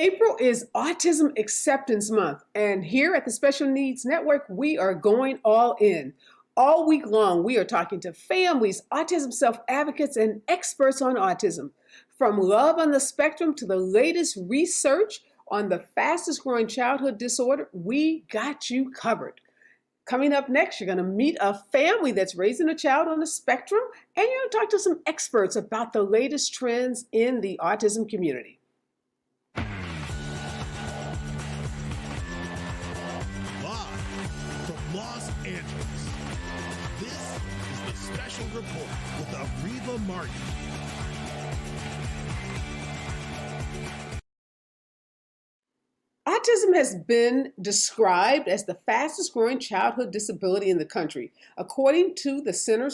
April is Autism Acceptance Month, and here at the Special Needs Network, we are going all in. All week long, we are talking to families, autism self-advocates, and experts on autism. From love on the spectrum to the latest research on the fastest growing childhood disorder, we got you covered. Coming up next, you're going to meet a family that's raising a child on the spectrum, and you're going to talk to some experts about the latest trends in the autism community. From Los Angeles, this is the Special Report with Areva Martin. Autism has been described as the fastest growing childhood disability in the country. According to the Center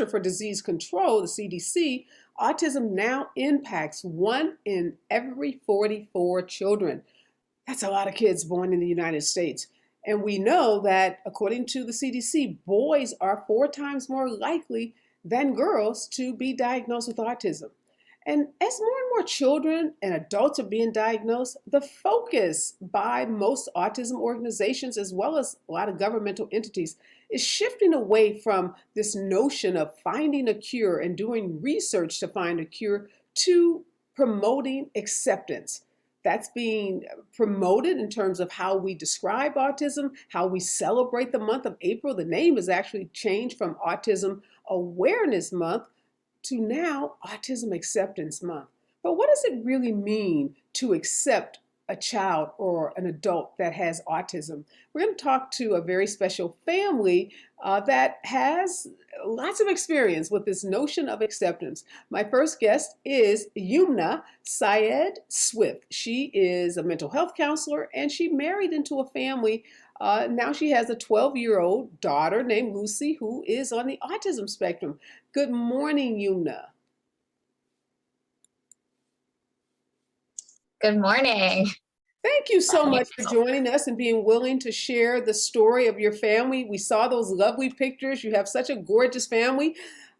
for Disease Control, the CDC, autism now impacts 1 in every 44 children. That's a lot of kids born in the United States. And we know that, according to the CDC, boys are 4 times more likely than girls to be diagnosed with autism. And as more and more children and adults are being diagnosed, the focus by most autism organizations, as well as a lot of governmental entities, is shifting away from this notion of finding a cure and doing research to find a cure to promoting acceptance. That's being promoted in terms of how we describe autism, how we celebrate the month of April. The name has actually changed from Autism Awareness Month to now Autism Acceptance Month. But what does it really mean to accept a child or an adult that has autism? We're going to talk to a very special family that has lots of experience with this notion of acceptance. My first guest is Yumna Syed Swift. She is a mental health counselor, and she married into a family. Now she has a 12-year-old daughter named Lucy who is on the autism spectrum. Good morning, Yumna. Good morning. Thank you so much for joining us and being willing to share the story of your family. We saw those lovely pictures. You have such a gorgeous family.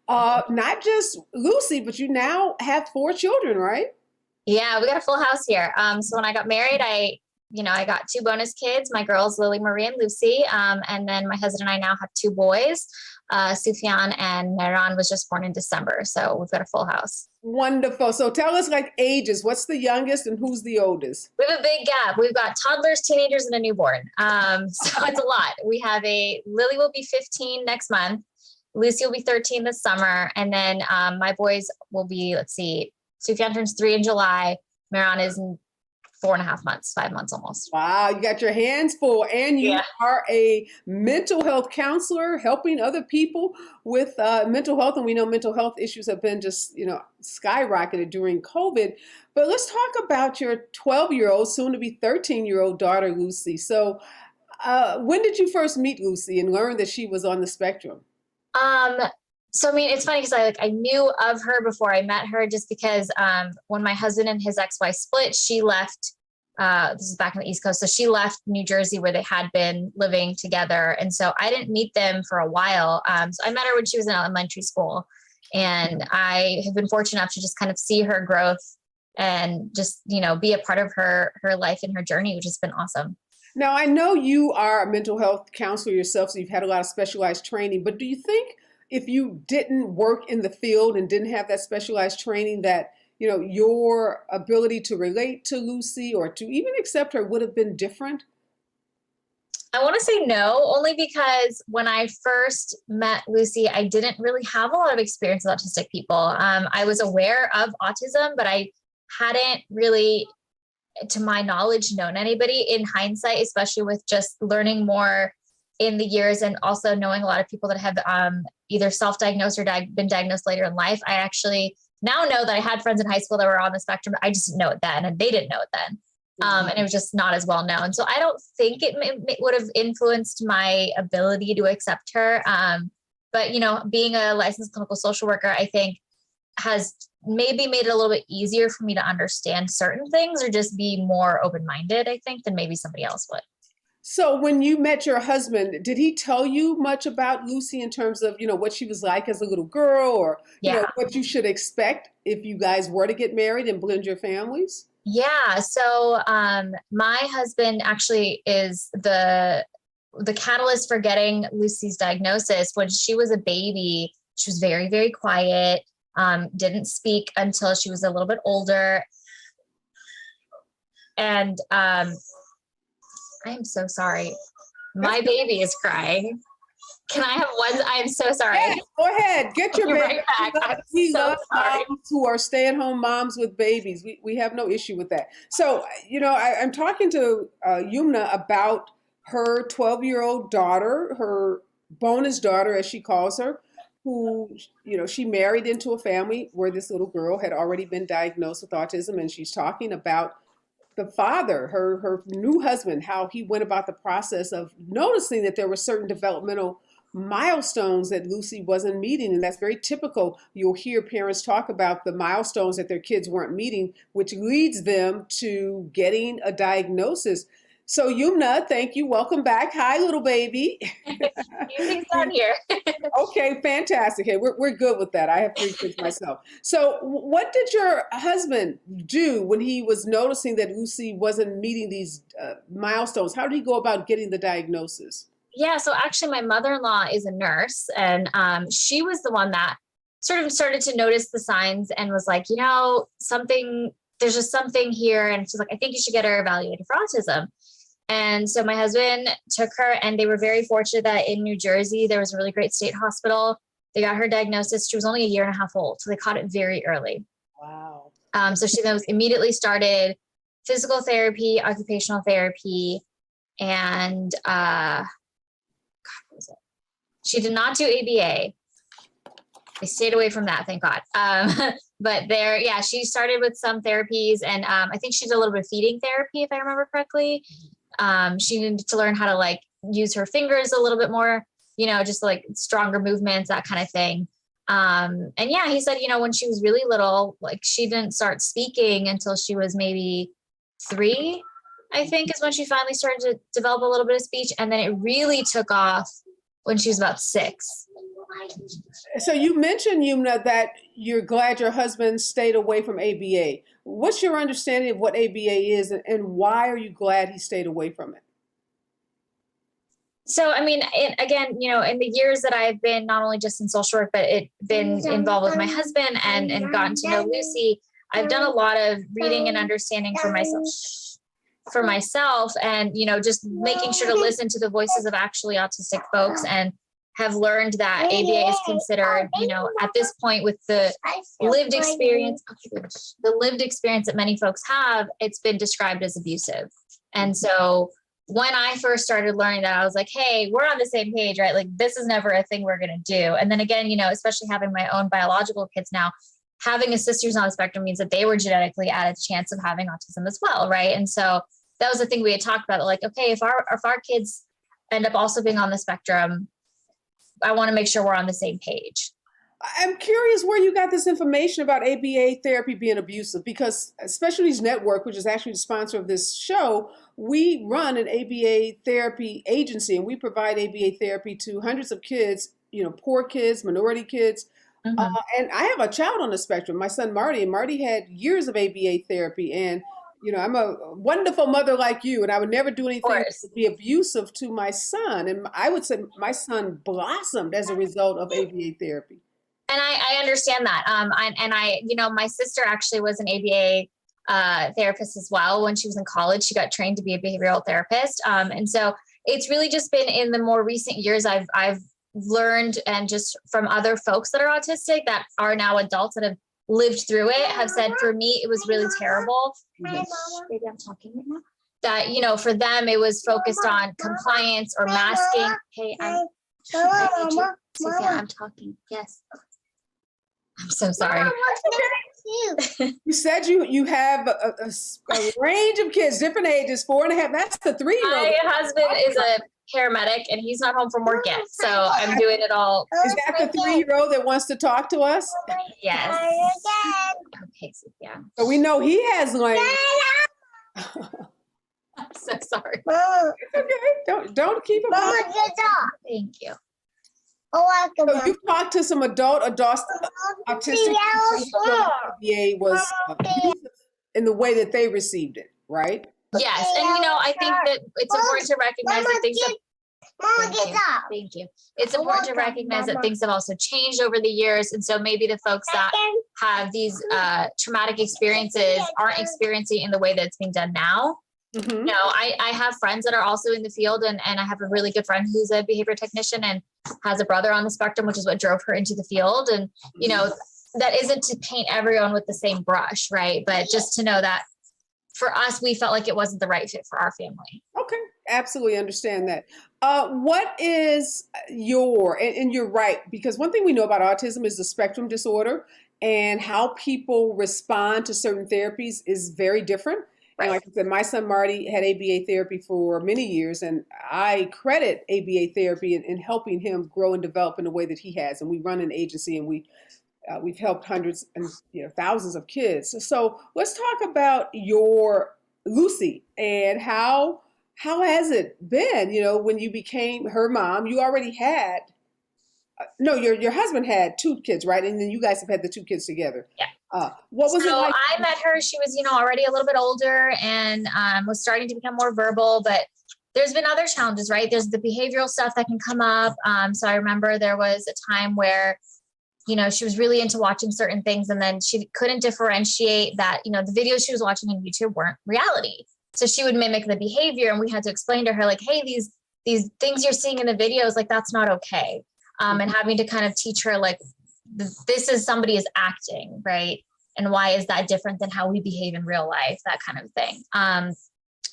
Not just Lucy, but you now have 4 children, right? Yeah, we got a full house here. So when I got married, I got 2 bonus kids, my girls, Lily Marie and Lucy. And then my husband and I now have 2 boys. Sufyan and Mehran was just born in December. So we've got a full house. Wonderful. So tell us like ages. What's the youngest and who's the oldest? We have a big gap. We've got toddlers, teenagers, and a newborn. So it's a lot. We have Lily will be 15 next month. Lucy will be 13 this summer. And then my boys will be, Sufyan turns 3 in July. Mehran is 4.5 months, 5 months almost. Wow, you got your hands full, and you are a mental health counselor helping other people with mental health. And we know mental health issues have been just, skyrocketed during COVID. But let's talk about your 12-year-old, soon to be 13-year-old daughter, Lucy. So when did you first meet Lucy and learn that she was on the spectrum? So, it's funny because I knew of her before I met her, just because when my husband and his ex-wife split, she left, this is back on the East Coast, so she left New Jersey where they had been living together. And so I didn't meet them for a while. So I met her when she was in elementary school. And I have been fortunate enough to just kind of see her growth and just, be a part of her life and her journey, which has been awesome. Now, I know you are a mental health counselor yourself, so you've had a lot of specialized training, but do you think if you didn't work in the field and didn't have that specialized training that, your ability to relate to Lucy or to even accept her would have been different? I want to say no, only because when I first met Lucy, I didn't really have a lot of experience with autistic people. I was aware of autism, but I hadn't really, to my knowledge, known anybody. In hindsight, especially with just learning more in the years and also knowing a lot of people that have either self-diagnosed or been diagnosed later in life, I actually now know that I had friends in high school that were on the spectrum. But I just didn't know it then, and they didn't know it then. And it was just not as well known. So I don't think it would have influenced my ability to accept her. But, being a licensed clinical social worker, I think has maybe made it a little bit easier for me to understand certain things or just be more open-minded, I think, than maybe somebody else would. So when you met your husband, did he tell you much about Lucy in terms of, what she was like as a little girl or, what you should expect if you guys were to get married and blend your families? Yeah. So my husband actually is the catalyst for getting Lucy's diagnosis. When she was a baby, she was very, very quiet, didn't speak until she was a little bit older. And I am so sorry. My baby is crying. Can I have one? I'm so sorry. Yes, go ahead. Get your You're baby. right back. We I'm so love sorry. moms who are stay-at-home moms with babies. We have no issue with that. So, I'm talking to Yumna about her 12-year-old daughter, her bonus daughter, as she calls her, who, she married into a family where this little girl had already been diagnosed with autism, and she's talking about the father, her new husband, how he went about the process of noticing that there were certain developmental milestones that Lucy wasn't meeting. And that's very typical. You'll hear parents talk about the milestones that their kids weren't meeting, which leads them to getting a diagnosis. So Yumna, thank you. Welcome back. Hi, little baby. Music's on here. Okay, fantastic. Hey, we're good with that. I have 3 kids myself. So what did your husband do when he was noticing that Lucy wasn't meeting these milestones? How did he go about getting the diagnosis? Yeah, so actually my mother-in-law is a nurse, and she was the one that sort of started to notice the signs and was like, there's just something here. And she's like, I think you should get her evaluated for autism. And so my husband took her, and they were very fortunate that in New Jersey, there was a really great state hospital. They got her diagnosis. She was only 1.5 years old. So they caught it very early. Wow. So she then was immediately started physical therapy, occupational therapy, and what was it? She did not do ABA. I stayed away from that, thank God. But she started with some therapies, and I think she did a little bit of feeding therapy, if I remember correctly. She needed to learn how to like use her fingers a little bit more, just like stronger movements, that kind of thing. And yeah, he said, when she was really little, like she didn't start speaking until she was maybe 3, I think, is when she finally started to develop a little bit of speech. And then it really took off when she was about 6. So you mentioned, Yumna, that you're glad your husband stayed away from ABA. What's your understanding of what ABA is, and why are you glad he stayed away from it? So, I mean, again, in the years that I've been not only just in social work, but been involved with my husband and gotten to know Lucy, I've done a lot of reading and understanding for myself, and, just making sure to listen to the voices of actually autistic folks, and have learned that ABA is considered, at this point, with the lived experience that many folks have, it's been described as abusive. And so when I first started learning that, I was like, hey, we're on the same page, right? Like, this is never a thing we're going to do. And then again, especially having my own biological kids now, having a sister who's on the spectrum means that they were genetically at a chance of having autism as well, right? And so that was the thing we had talked about, like, okay, if our kids end up also being on the spectrum, I want to make sure we're on the same page. I'm curious where you got this information about ABA therapy being abusive, because Specialties Network, which is actually the sponsor of this show, we run an ABA therapy agency, and we provide ABA therapy to hundreds of kids, poor kids, minority kids. Mm-hmm. And I have a child on the spectrum, my son Marty, and Marty had years of ABA therapy. And I'm a wonderful mother like you, and I would never do anything that would be abusive to my son. And I would say my son blossomed as a result of ABA therapy. And I understand that. My sister actually was an ABA therapist as well. When she was in college, she got trained to be a behavioral therapist. And so it's really just been in the more recent years, I've learned, and just from other folks that are autistic that are now adults that have lived through it, have said, for me, it was really terrible. Maybe I'm talking right now. That, for them, it was focused on compliance or masking. Hey, I'm talking. Yes. I'm so sorry. You said you have a range of kids, different ages, 4.5. That's the 3-year-old. My husband is a paramedic, and he's not home from work yet, so I'm doing it all. Is that the 3-year-old that wants to talk to us? Yes. Okay, so yeah. So we know he has language. I'm so sorry. It's okay. Don't keep him. Thank you. So you've talked to some adult autistic people. ABA was abusive in the way that they received it, right? Yes. And, I think that it's important to recognize that things have, thank you. It's important to recognize that things have also changed over the years. And so maybe the folks that have these traumatic experiences aren't experiencing in the way that it's being done now. Mm-hmm. I have friends that are also in the field, and I have a really good friend who's a behavior technician and has a brother on the spectrum, which is what drove her into the field. And, that isn't to paint everyone with the same brush, right? But just to know that for us, we felt like it wasn't the right fit for our family. Okay, absolutely understand that. What is and you're right, because one thing we know about autism is the spectrum disorder, and how people respond to certain therapies is very different. Right. And like I said, my son Marty had ABA therapy for many years, and I credit ABA therapy in helping him grow and develop in the way that he has. And we run an agency, and we've helped hundreds and thousands of kids. So let's talk about your Lucy and how has it been? When you became her mom, you already had no, your husband had two kids, right? And then you guys have had the two kids together. Yeah. What was it like? I met her. She was, already a little bit older and was starting to become more verbal, but there's been other challenges, right? There's the behavioral stuff that can come up. So I remember there was a time where, she was really into watching certain things, and then she couldn't differentiate that, the videos she was watching on YouTube weren't reality. So she would mimic the behavior, and we had to explain to her, like, hey, these things you're seeing in the videos, like, that's not okay. And having to kind of teach her, like, this is somebody is acting, right? And why is that different than how we behave in real life, that kind of thing.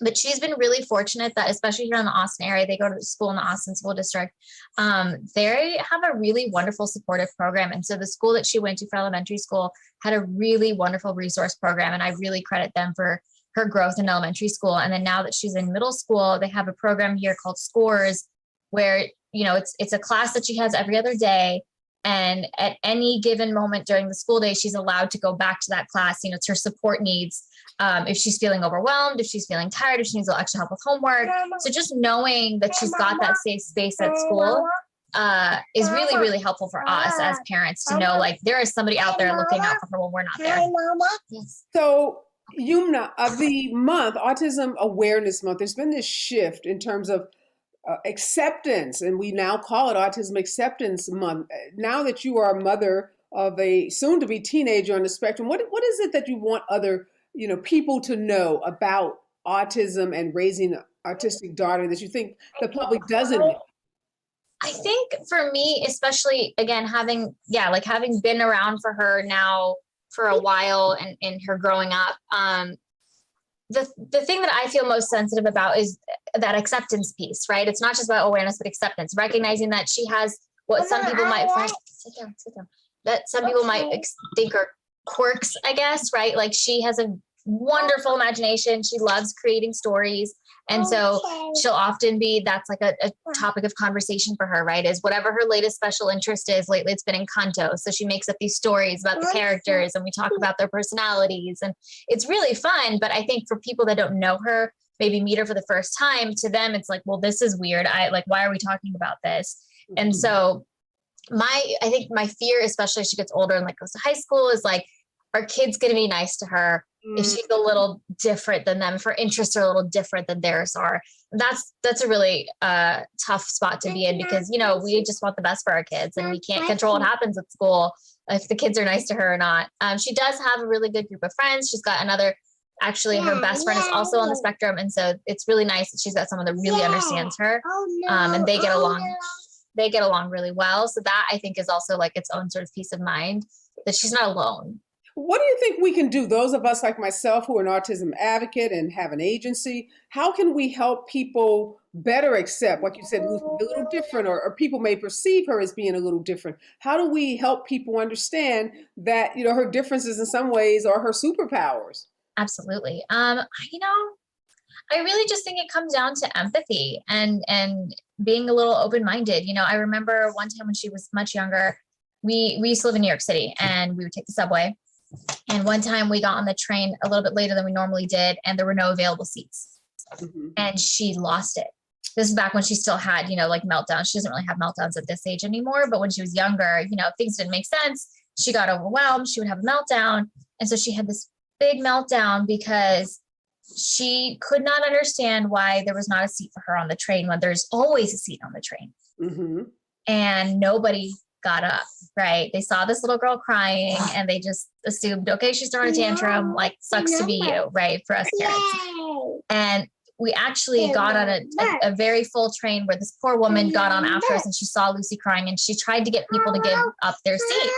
But she's been really fortunate that, especially here in the Austin area, they go to school in the Austin School District. They have a really wonderful supportive program. And so the school that she went to for elementary school had a really wonderful resource program. And I really credit them for her growth in elementary school. And then now that she's in middle school, they have a program here called Scores, where, it's a class that she has every other day. And at any given moment during the school day, she's allowed to go back to that class. It's her support needs. If she's feeling overwhelmed, if she's feeling tired, if she needs extra help with homework. So just knowing that she's got that safe space at school is really, really helpful for us as parents to know, like, there is somebody out there looking out for her when we're not there. Yes. So, Yumna, the month, Autism Awareness Month, there's been this shift in terms of acceptance, and we now call it Autism Acceptance Month. Now that you are a mother of a soon-to-be teenager on the spectrum, what is it that you want other people to know about autism and raising an autistic daughter that you think the public doesn't know? I think for me, especially, again, having been around for her now for a while and in her growing up, the thing that I feel most sensitive about is that acceptance piece, right? It's not just about awareness, but acceptance, recognizing that she has what some people might find, sit down, that some people might think are quirks, I guess, right? Like, she has a wonderful imagination. She loves creating stories. And so she'll often that's like a topic of conversation for her, right? Is whatever her latest special interest is. Lately, it's been Encanto. So she makes up these stories about the characters, and we talk about their personalities, and it's really fun. But I think for people that don't know her, maybe meet her for the first time, to them, it's like, well, this is weird. Why are we talking about this? And so I think my fear, especially as she gets older and goes to high school, is like, are kids going to be nice to her if she's a little different than them, if her interests are a little different than theirs are? That's a really tough spot to be in, because, we just want the best for our kids, and we can't control what happens at school if the kids are nice to her or not. She does have a really good group of friends. She's got actually her best friend is also on the spectrum. And so it's really nice that she's got someone that really understands her, and they get along really well. So that, I think, is also its own sort of peace of mind that she's not alone. What do you think we can do, those of us like myself who are an autism advocate and have an agency? How can we help people better accept, like you said, Lucy, a little different, or people may perceive her as being a little different? How do we help people understand that, her differences in some ways are her superpowers? Absolutely. I really just think it comes down to empathy and being a little open-minded. I remember one time when she was much younger, we used to live in New York City, and we would take the subway. And one time we got on the train a little bit later than we normally did, and there were no available seats. Mm-hmm. And she lost it. This is back when she still had, meltdowns. She doesn't really have meltdowns at this age anymore, but when she was younger, if things didn't make sense, she got overwhelmed, she would have a meltdown. And so she had this big meltdown because she could not understand why there was not a seat for her on the train when there's always a seat on the train. Mm-hmm. And nobody got up, right? They saw this little girl crying and they just assumed, okay, she's throwing a tantrum, like sucks to be you, right? For us parents. And we actually got on a very full train where this poor woman got on after us and she saw Lucy crying and she tried to get people to give up their seat.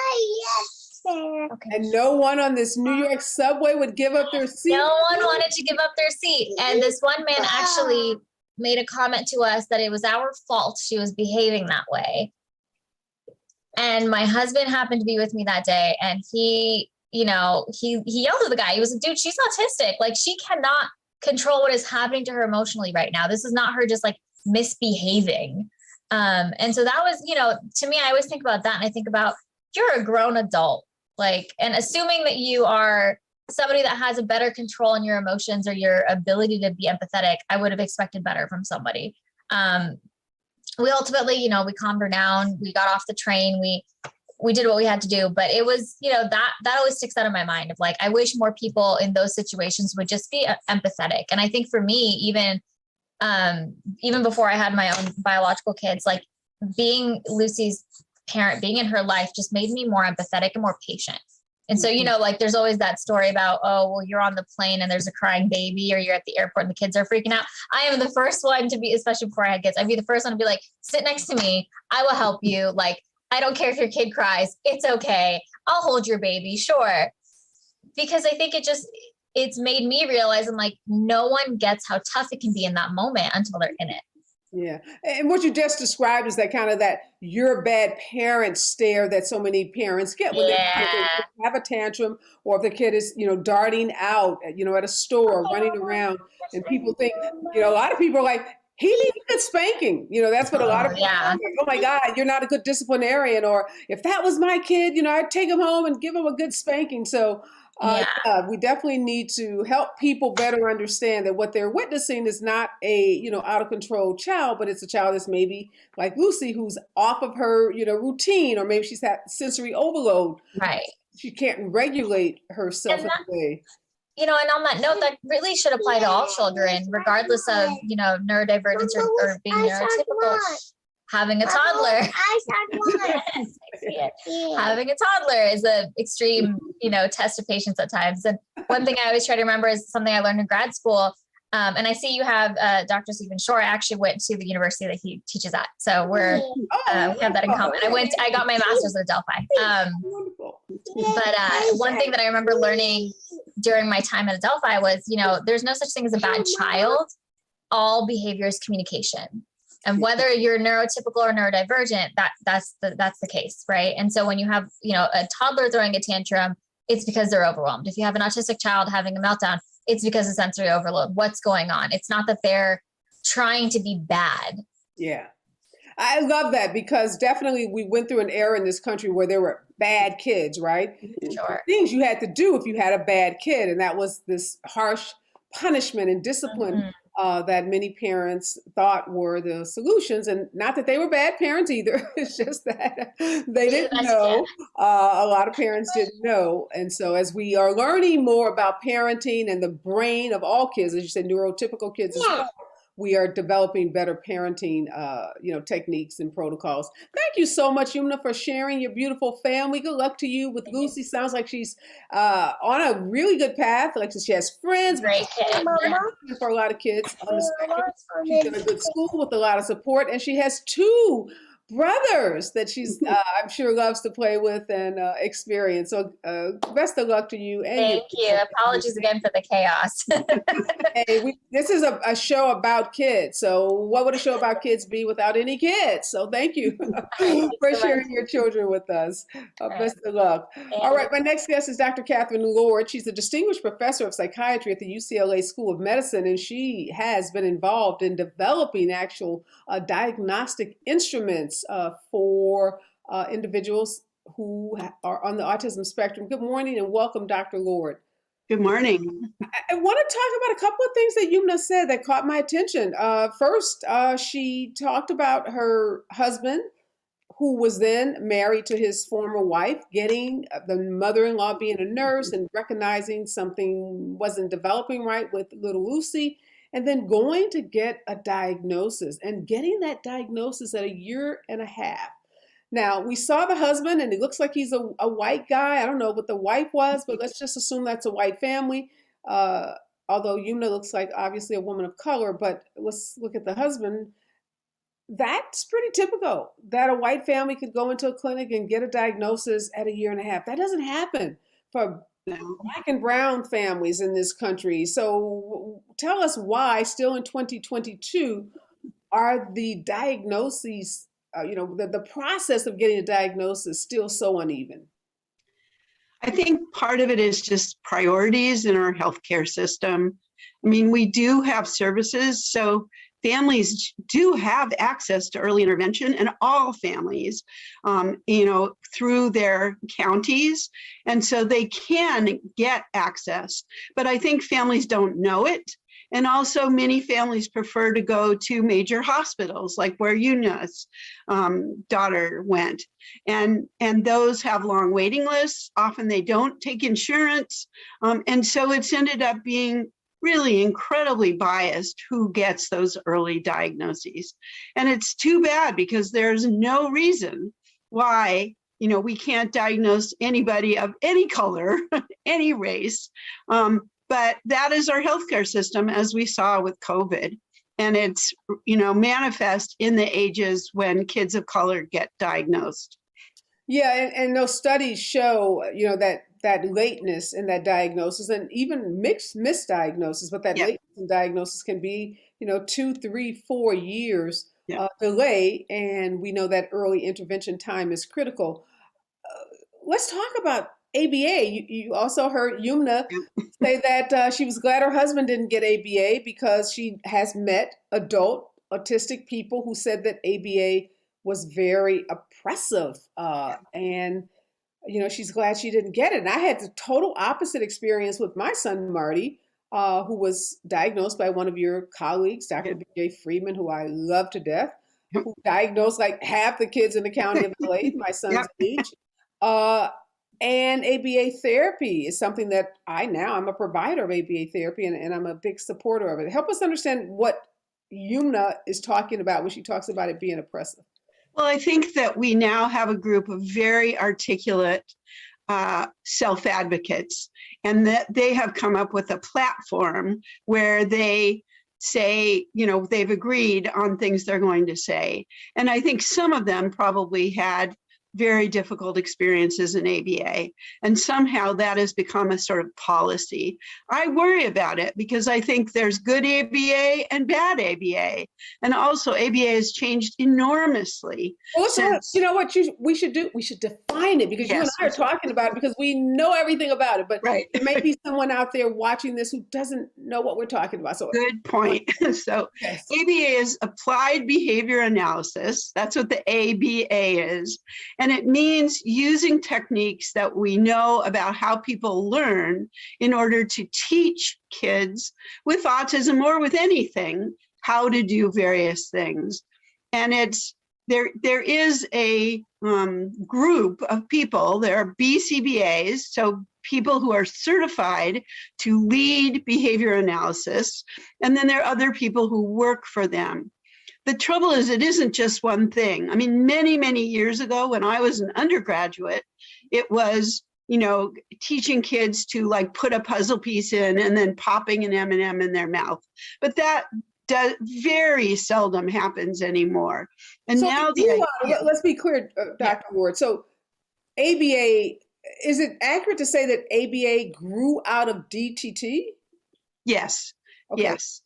Okay. And no one on this New York subway would give up their seat? No one wanted to give up their seat. And this one man actually made a comment to us that it was our fault she was behaving that way. And my husband happened to be with me that day, and he yelled at the guy. He was like, dude, she's autistic. Like, she cannot control what is happening to her emotionally right now. This is not her just like misbehaving. And so that was, to me, I always think about that. And I think about, you're a grown adult, like, and assuming that you are somebody that has a better control in your emotions or your ability to be empathetic, I would have expected better from somebody. We ultimately, we calmed her down. We got off the train. We did what we had to do, but it was, that always sticks out of my mind of like, I wish more people in those situations would just be empathetic. And I think for me, even before I had my own biological kids, like being Lucy's parent, being in her life just made me more empathetic and more patient. And so, like there's always that story about, oh, well, you're on the plane and there's a crying baby, or you're at the airport and the kids are freaking out. I am the first one to be, especially before I had kids, I'd be the first one to be like, sit next to me. I will help you. Like, I don't care if your kid cries. It's okay. I'll hold your baby. Sure. Because I think it's made me realize I'm like, no one gets how tough it can be in that moment until they're in it. Yeah. And what you just described is that kind of that you're a bad parent stare that so many parents get when they have a tantrum, or if the kid is, darting out, at a store, running around, and people think, a lot of people are like, he needs a good spanking. That's what a lot of people think. Oh my God, you're not a good disciplinarian. Or if that was my kid, I'd take him home and give him a good spanking. So we definitely need to help people better understand that what they're witnessing is not a, out of control child, but it's a child that's maybe like Lucy, who's off of her, routine, or maybe she's had sensory overload. Right. She can't regulate herself in a way. And on that note, that really should apply to all children, regardless of, neurodivergence or being neurotypical. Having a toddler, having a toddler is an extreme, test of patience at times. And one thing I always try to remember is something I learned in grad school. And I see you have Dr. Stephen Shore. I actually went to the university that he teaches at. So we have that in common. I got my master's at Adelphi. But one thing that I remember learning during my time at Adelphi was, there's no such thing as a bad child. All behavior is communication. And whether you're neurotypical or neurodivergent, that's the case, right? And so when you have, a toddler throwing a tantrum, it's because they're overwhelmed. If you have an autistic child having a meltdown, it's because of sensory overload. What's going on? It's not that they're trying to be bad. Yeah. I love that, because definitely we went through an era in this country where there were bad kids, right? Sure. Things you had to do if you had a bad kid. And that was this harsh punishment and discipline that many parents thought were the solutions. And not that they were bad parents either. It's just that they didn't know. A lot of parents didn't know. And so as we are learning more about parenting and the brain of all kids, as you said, neurotypical kids as well, we are developing better parenting, techniques and protocols. Thank you so much, Yumna, for sharing your beautiful family. Good luck to you with Lucy. Sounds like she's on a really good path. Like she has friends. Great kid. For a lot of kids on the spectrum. She's in a good school with a lot of support, and she has 2 brothers that she's, I'm sure, loves to play with and experience. So best of luck to you. And thank you. Apologies again for the chaos. Hey, this is a show about kids. So what would a show about kids be without any kids? So thank you for sharing your children with us. Best of luck. All right. My next guest is Dr. Catherine Lord. She's a distinguished professor of psychiatry at the UCLA School of Medicine, and she has been involved in developing actual diagnostic instruments for individuals who are on the autism spectrum. Good morning and welcome, Dr. Lord. Good morning. I want to talk about a couple of things that Yumna said that caught my attention. First, she talked about her husband, who was then married to his former wife, getting the mother-in-law being a nurse and recognizing something wasn't developing right with little Lucy, and then going to get a diagnosis and getting that diagnosis at a year and a half. Now, we saw the husband, and it looks like he's a white guy. I don't know what the wife was, but let's just assume that's a white family. Although Yumna looks like obviously a woman of color, but let's look at the husband. That's pretty typical that a white family could go into a clinic and get a diagnosis at a year and a half. That doesn't happen for Black and brown families in this country. So tell us why, still in 2022, are the diagnoses, the process of getting a diagnosis still so uneven? I think part of it is just priorities in our healthcare system. I mean, we do have services, so families do have access to early intervention, and all families, through their counties. And so they can get access, but I think families don't know it. And also many families prefer to go to major hospitals, like where Yumna's daughter went. And those have long waiting lists. Often they don't take insurance. And so it's ended up being really incredibly biased who gets those early diagnoses. And it's too bad, because there's no reason why, we can't diagnose anybody of any color, any race. But that is our healthcare system, as we saw with COVID. And it's, manifest in the ages when kids of color get diagnosed. Yeah, and those studies show, that lateness in that diagnosis, and even misdiagnosis, but that lateness in diagnosis can be, 2, 3, 4 years delay. And we know that early intervention time is critical. Let's talk about ABA. You also heard Yumna say that she was glad her husband didn't get ABA because she has met adult autistic people who said that ABA was very oppressive. And she's glad she didn't get it. And I had the total opposite experience with my son, Marty, who was diagnosed by one of your colleagues, Dr. B.J. Freeman, who I love to death, who diagnosed like half the kids in the county of LA, my son's age. And ABA therapy is something that I'm a provider of ABA therapy, and I'm a big supporter of it. Help us understand what Yumna is talking about when she talks about it being oppressive. Well, I think that we now have a group of very articulate self-advocates, and that they have come up with a platform where they say, they've agreed on things they're going to say. And I think some of them probably had very difficult experiences in ABA, and somehow that has become a sort of policy. I worry about it because I think there's good ABA and bad ABA, and also ABA has changed enormously. Well, you know what we should do? We should define it, because you and I are talking about it because we know everything about it, but there may be someone out there watching this who doesn't know what we're talking about. So good point. So ABA is applied behavior analysis. That's what the ABA is. And it means using techniques that we know about how people learn in order to teach kids with autism or with anything how to do various things. And there is a group of people, there are BCBAs, so people who are certified to lead behavior analysis, and then there are other people who work for them. The trouble is, it isn't just one thing. I mean, many, many years ago when I was an undergraduate, it was, teaching kids to like put a puzzle piece in and then popping an M&M in their mouth. But that very seldom happens anymore. And so now let's be clear, Dr. Ward. So ABA, is it accurate to say that ABA grew out of DTT? Yes. Okay. Yes.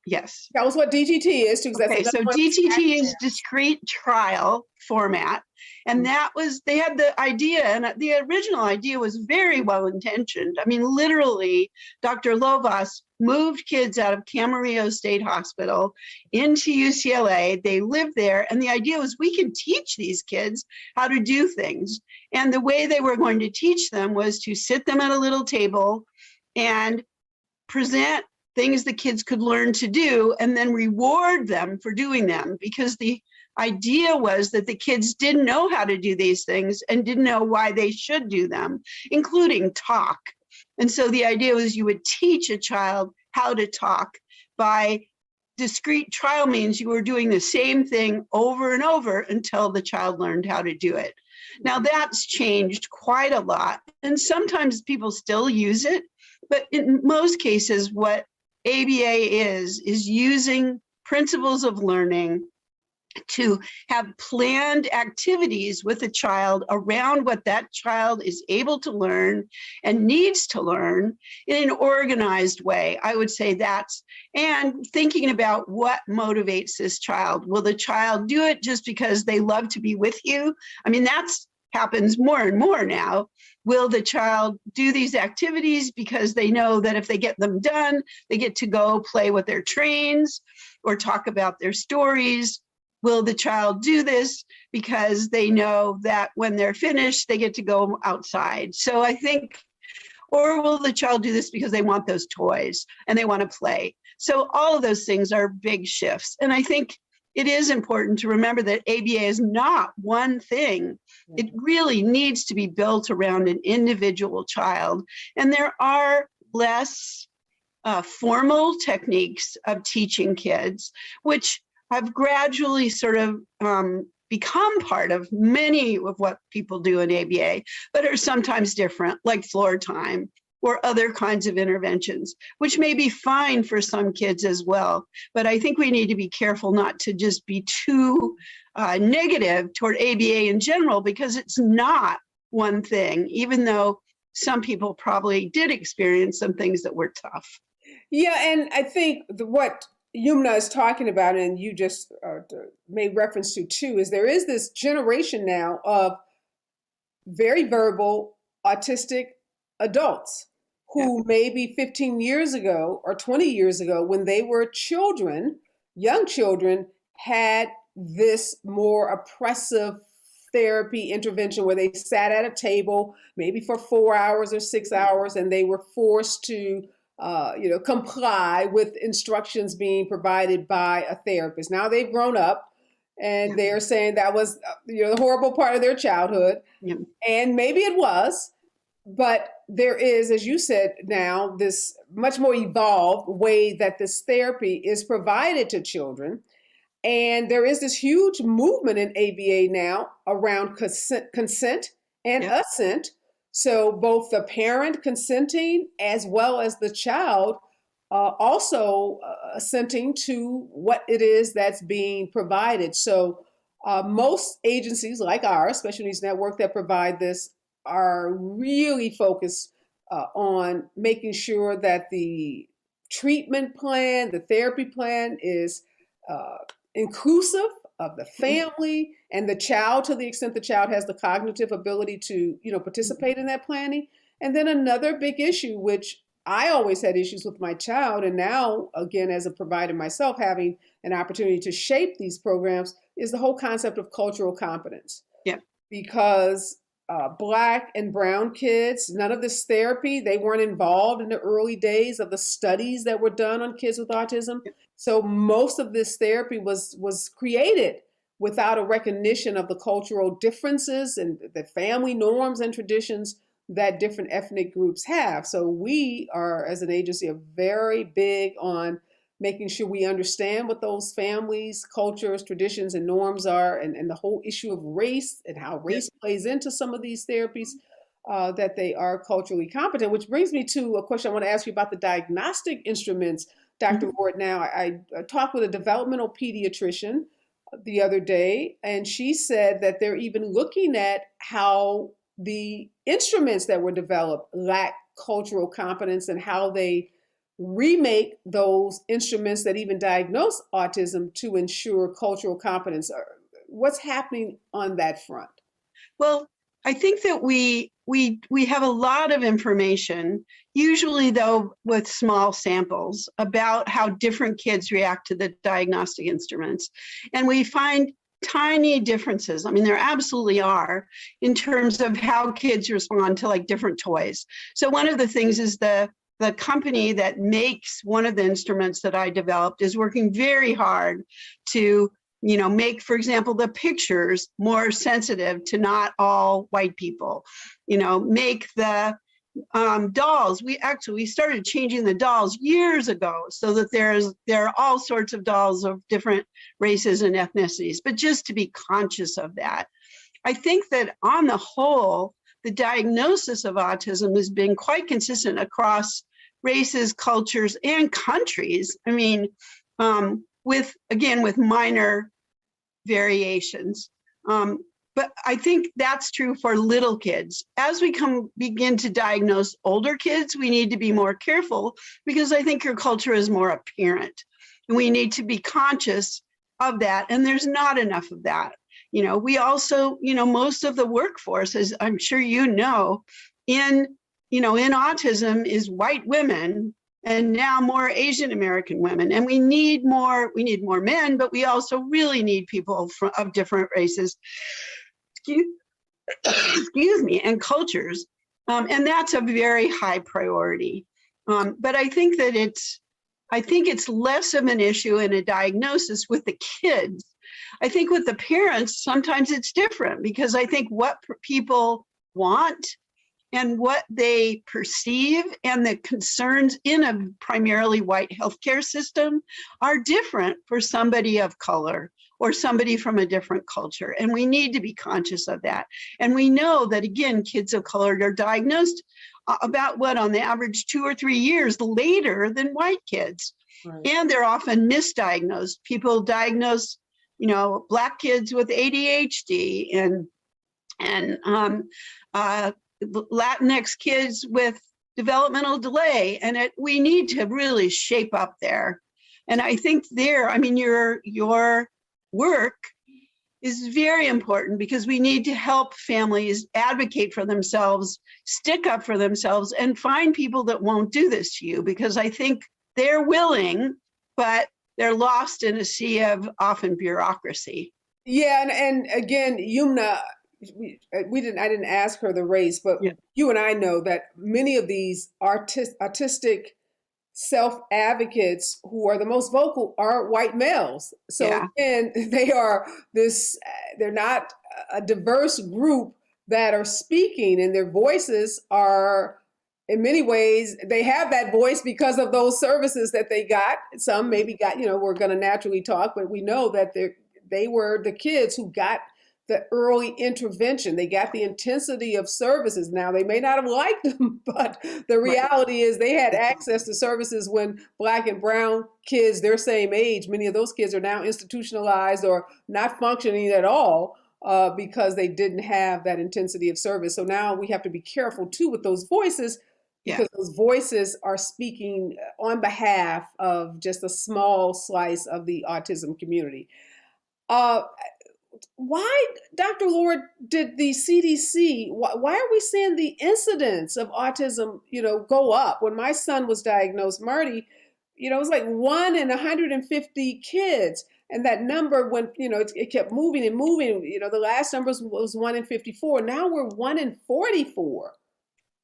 Yes. Tell us what DTT is. Okay, so DTT is discrete trial format. And they had the idea, and the original idea was very well intentioned. I mean, literally, Dr. Lovas moved kids out of Camarillo State Hospital into UCLA. They lived there. And the idea was we can teach these kids how to do things. And the way they were going to teach them was to sit them at a little table and present things the kids could learn to do, and then reward them for doing them, because the idea was that the kids didn't know how to do these things and didn't know why they should do them, including talk. And so the idea was you would teach a child how to talk by discrete trial means. You were doing the same thing over and over until the child learned how to do it. Now that's changed quite a lot, and sometimes people still use it, but in most cases what ABA is using principles of learning to have planned activities with a child around what that child is able to learn and needs to learn in an organized way. I would say that's, and thinking about what motivates this child. Will the child do it just because they love to be with you? I mean, that's happens more and more now. Will the child do these activities because they know that if they get them done, they get to go play with their trains or talk about their stories? Will the child do this because they know that when they're finished, they get to go outside? So I think, or will the child do this because they want those toys and they want to play? So all of those things are big shifts. And I think it is important to remember that ABA is not one thing. It really needs to be built around an individual child. And there are less formal techniques of teaching kids, which have gradually sort of become part of many of what people do in ABA, but are sometimes different, like floor time or other kinds of interventions, which may be fine for some kids as well. But I think we need to be careful not to just be too negative toward ABA in general, because it's not one thing, even though some people probably did experience some things that were tough. Yeah, and I think what Yumna is talking about, and you just made reference to too, is there is this generation now of very verbal autistic adults who maybe 15 years ago or 20 years ago, when they were children, young children, had this more oppressive therapy intervention where they sat at a table maybe for 4 hours or 6 hours, and they were forced to comply with instructions being provided by a therapist. Now they've grown up and they're saying that was the horrible part of their childhood. Yeah. And maybe it was, but there is, as you said, now this much more evolved way that this therapy is provided to children. And there is this huge movement in ABA now around consent and assent. So both the parent consenting as well as the child also assenting to what it is that's being provided. So most agencies like ours, Special Needs Network, that provide this are really focused on making sure that the treatment plan, the therapy plan is inclusive of the family and the child, to the extent the child has the cognitive ability to, participate in that planning. And then another big issue, which I always had issues with my child, and now, again, as a provider myself, having an opportunity to shape these programs, is the whole concept of cultural competence. Yeah. Because Black and brown kids, none of this therapy, they weren't involved in the early days of the studies that were done on kids with autism. Yeah. So most of this therapy was created without a recognition of the cultural differences and the family norms and traditions that different ethnic groups have. So we are, as an agency, are very big on making sure we understand what those families, cultures, traditions, and norms are, and the whole issue of race and how race plays into some of these therapies, that they are culturally competent. Which brings me to a question I want to ask you about the diagnostic instruments, Dr. Ward. Now, I talked with a developmental pediatrician the other day, and she said that they're even looking at how the instruments that were developed lack cultural competence and how they remake those instruments that even diagnose autism to ensure cultural competence. What's happening on that front? Well, I think that we have a lot of information, usually though with small samples, about how different kids react to the diagnostic instruments. And we find tiny differences. I mean, there absolutely are, in terms of how kids respond to like different toys. So one of the things is the company that makes one of the instruments that I developed is working very hard to make, for example, the pictures more sensitive to not all white people, make the dolls. We started changing the dolls years ago so that there are all sorts of dolls of different races and ethnicities, but just to be conscious of that. I think that on the whole, the diagnosis of autism has been quite consistent across races, cultures, and countries. I mean, with minor variations. But I think that's true for little kids. As we begin to diagnose older kids, we need to be more careful because I think your culture is more apparent. And we need to be conscious of that. And there's not enough of that. We also, most of the workforce, as I'm sure in autism is white women and now more Asian American women. And we need more men, but we also really need people of different races, excuse me, and cultures. And that's a very high priority. But I think that it's less of an issue in a diagnosis with the kids. I think with the parents, sometimes it's different because I think what people want and what they perceive and the concerns in a primarily white healthcare system are different for somebody of color or somebody from a different culture. And we need to be conscious of that. And we know that, again, kids of color are diagnosed about on the average 2 or 3 years later than white kids. Right. And they're often misdiagnosed. People diagnose, Black kids with ADHD and Latinx kids with developmental delay. And we need to really shape up there. And I think your work is very important because we need to help families advocate for themselves, stick up for themselves, and find people that won't do this to you, because I think they're willing, but they're lost in a sea of often bureaucracy. Yeah, and again, Yumna, I didn't ask her the race, but yeah, you and I know that many of these autistic self-advocates who are the most vocal are white males. So yeah, and they're not a diverse group that are speaking, and their voices are, in many ways, they have that voice because of those services that they got. Some maybe got, we're going to naturally talk, but we know that they were the kids who got the early intervention. They got the intensity of services. Now, they may not have liked them, but the reality is they had access to services when Black and brown kids, their same age, many of those kids are now institutionalized or not functioning at all because they didn't have that intensity of service. So now we have to be careful too with those voices, because those voices are speaking on behalf of just a small slice of the autism community. Why, Dr. Lord, did the CDC, why are we seeing the incidence of autism, go up? When my son was diagnosed, Marty, it was like 1 in 150 kids. And that number went, it kept moving and moving. The last number was 1 in 54. Now we're 1 in 44.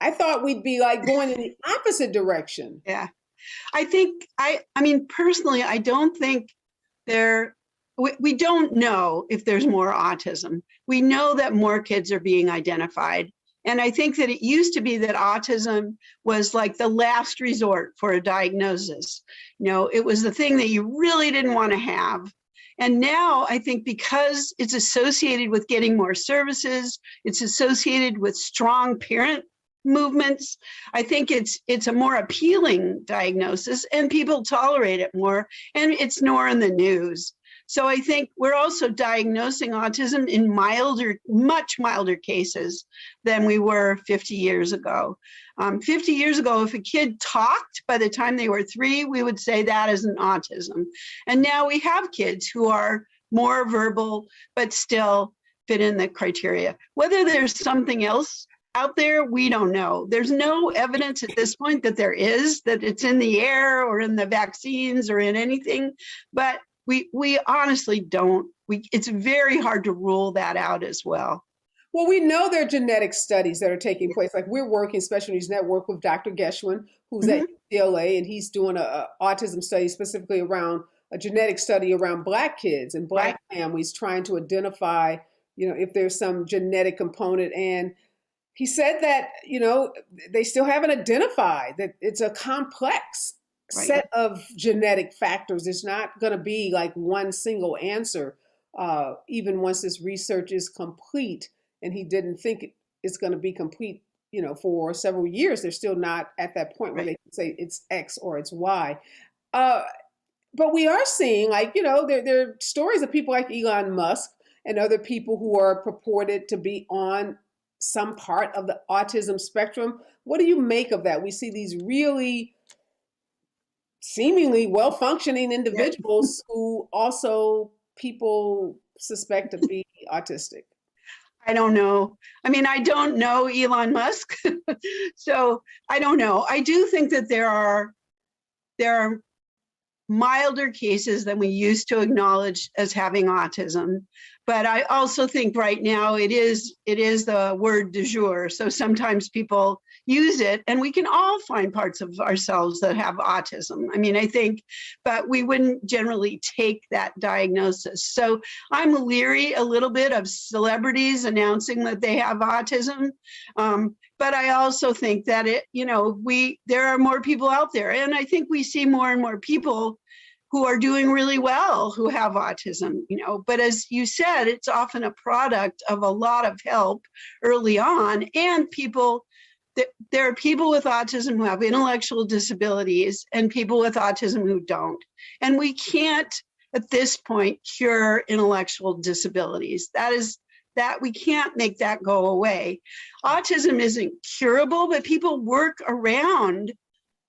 I thought we'd be like going in the opposite direction. Yeah. I mean, personally, I don't think we don't know if there's more autism. We know that more kids are being identified. And I think that it used to be that autism was like the last resort for a diagnosis. It was the thing that you really didn't want to have. And now I think because it's associated with getting more services, it's associated with strong parent movements, I think it's a more appealing diagnosis and people tolerate it more, and it's more in the news. So I think we're also diagnosing autism in much milder cases than we were 50 years ago. 50 years ago, if a kid talked by the time they were 3, we would say that is an autism. And now we have kids who are more verbal, but still fit in the criteria. Whether there's something else out there, we don't know. There's no evidence at this point that that it's in the air or in the vaccines or in anything, but we honestly don't. It's very hard to rule that out as well. Well, we know there are genetic studies that are taking place. Like we're working Special Needs Network with Dr. Geschwin, who's at UCLA, and he's doing a autism study specifically around a genetic study around Black kids and Black families trying to identify, if there's some genetic component. And he said that, they still haven't identified that it's a complex set of genetic factors. It's not going to be like one single answer, even once this research is complete. And he didn't think it's going to be complete, for several years. They're still not at that point where they can say it's X or it's Y. But we are seeing, there are stories of people like Elon Musk and other people who are purported to be on some part of the autism spectrum. What do you make of that? We see these really seemingly well-functioning individuals who also people suspect to be autistic. I don't know. I mean, I don't know Elon Musk, so I don't know. I do think that there are milder cases than we used to acknowledge as having autism. But I also think right now it is the word du jour. So sometimes people use it, and we can all find parts of ourselves that have autism. I mean, I think, but we wouldn't generally take that diagnosis. So I'm leery a little bit of celebrities announcing that they have autism. But I also think that there are more people out there, and I think we see more and more people who are doing really well who have autism, but as you said, it's often a product of a lot of help early on, and there are people with autism who have intellectual disabilities and people with autism who don't. And we can't, at this point, cure intellectual disabilities. That we can't make that go away. Autism isn't curable, but people work around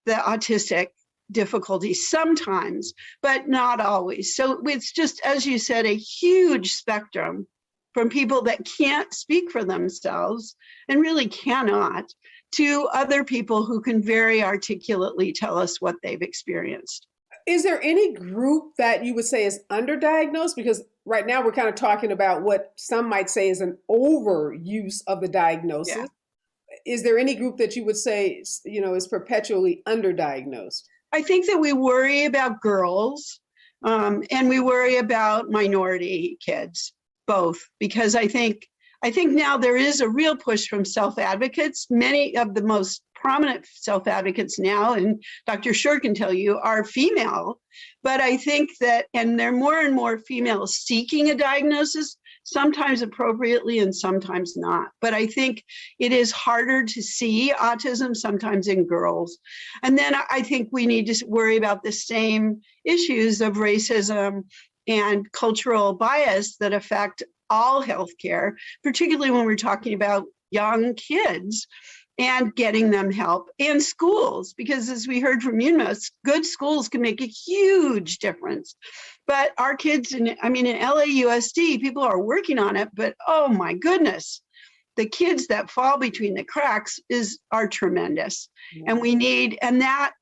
the autistic difficulties sometimes, but not always. So it's just, as you said, a huge spectrum from people that can't speak for themselves and really cannot, to other people who can very articulately tell us what they've experienced. Is there any group that you would say is underdiagnosed? Because right now we're kind of talking about what some might say is an overuse of the diagnosis. Yeah. Is there any group that you would say, is perpetually underdiagnosed? I think that we worry about girls and we worry about minority kids, both, because I think now there is a real push from self-advocates. Many of the most prominent self-advocates now, and Dr. Shore can tell you, are female. But I think that, and there are more and more females seeking a diagnosis, sometimes appropriately and sometimes not. But I think it is harder to see autism sometimes in girls. And then I think we need to worry about the same issues of racism and cultural bias that affect all healthcare, particularly when we're talking about young kids and getting them help, and schools, because as we heard from Yunus, good schools can make a huge difference. But our kids, in LAUSD, people are working on it, but oh my goodness, the kids that fall between the cracks are tremendous. Mm-hmm. And we need, and that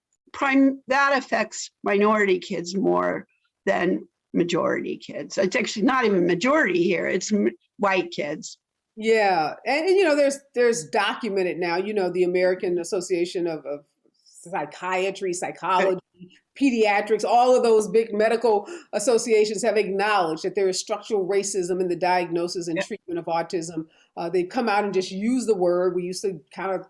affects minority kids more than majority kids. It's actually not even majority here, it's white kids. Yeah, and there's documented now, the American Association of Psychiatry, Psychology, Pediatrics, all of those big medical associations have acknowledged that there is structural racism in the diagnosis and treatment of autism. They've come out and just used the word. We used to kind of,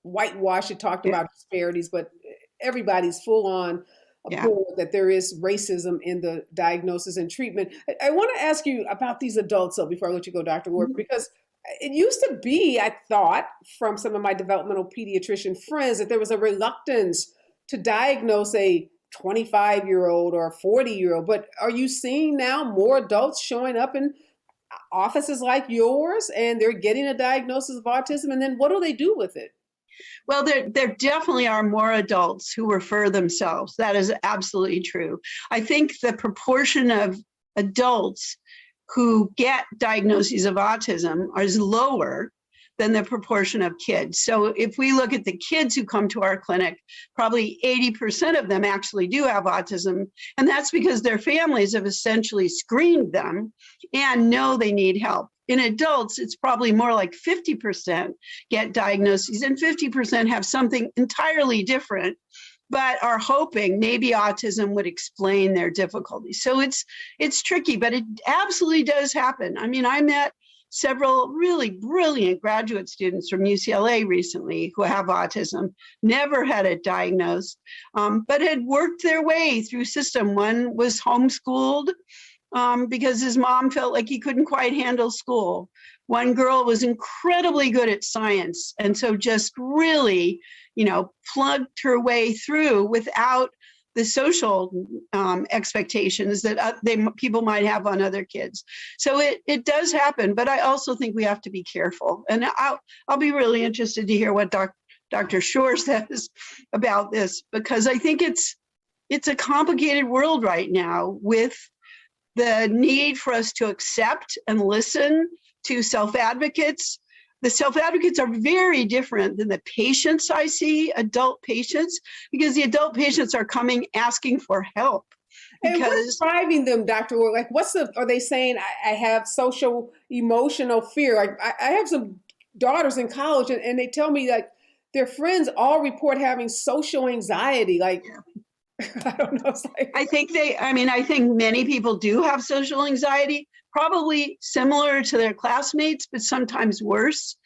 whitewash it, talked about disparities, but everybody's full on aboard that there is racism in the diagnosis and treatment. I want to ask you about these adults, though, before I let you go, Dr. Ward, because it used to be, I thought, from some of my developmental pediatrician friends, that there was a reluctance to diagnose a 25-year-old or a 40-year-old. But are you seeing now more adults showing up in offices like yours and they're getting a diagnosis of autism? And then what do they do with it? Well, there definitely are more adults who refer themselves. That is absolutely true. I think the proportion of adults who get diagnoses of autism is lower than the proportion of kids. So if we look at the kids who come to our clinic, probably 80% of them actually do have autism. And that's because their families have essentially screened them and know they need help. In adults, it's probably more like 50% get diagnoses and 50% have something entirely different but are hoping maybe autism would explain their difficulties. So it's tricky, but it absolutely does happen. I mean, I met several really brilliant graduate students from UCLA recently who have autism, never had it diagnosed, but had worked their way through system. One was homeschooled because his mom felt like he couldn't quite handle school. One girl was incredibly good at science, and so just really, plugged her way through without the social expectations that people might have on other kids. So it does happen, but I also think we have to be careful. And I'll be really interested to hear what Dr. Shore says about this, because I think it's a complicated world right now with the need for us to accept and listen to self-advocates. The self-advocates are very different than the patients I see, adult patients, because the adult patients are coming asking for help. And what's driving them, Dr. Orr? Like, are they saying, I have social emotional fear? Like, I have some daughters in college, and they tell me like their friends all report having social anxiety. Like, I don't know. It's like, I think many people do have social anxiety, probably similar to their classmates, but sometimes worse.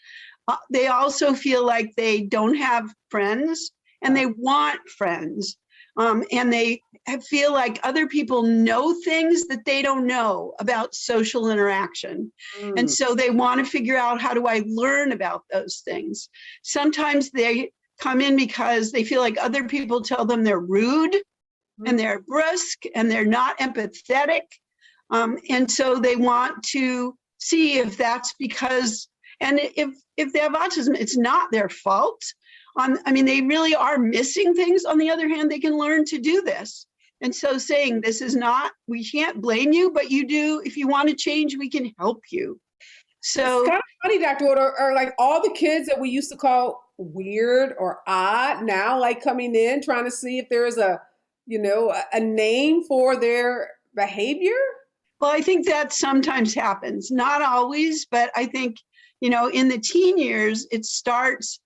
They also feel like they don't have friends and they want friends. And they feel like other people know things that they don't know about social interaction. And so they want to figure out, how do I learn about those things? Sometimes they come in because they feel like other people tell them they're rude and they're brusque and they're not empathetic. And so they want to see if that's because, and if they have autism, it's not their fault. They really are missing things. On the other hand, they can learn to do this. And so saying this is not, we can't blame you, but you do, if you want to change, we can help you. So it's kind of funny, Dr. Wood, are like all the kids that we used to call weird or odd now, like coming in, trying to see if there is a name for their behavior? Well, I think that sometimes happens, not always, but I think, in the teen years, it starts,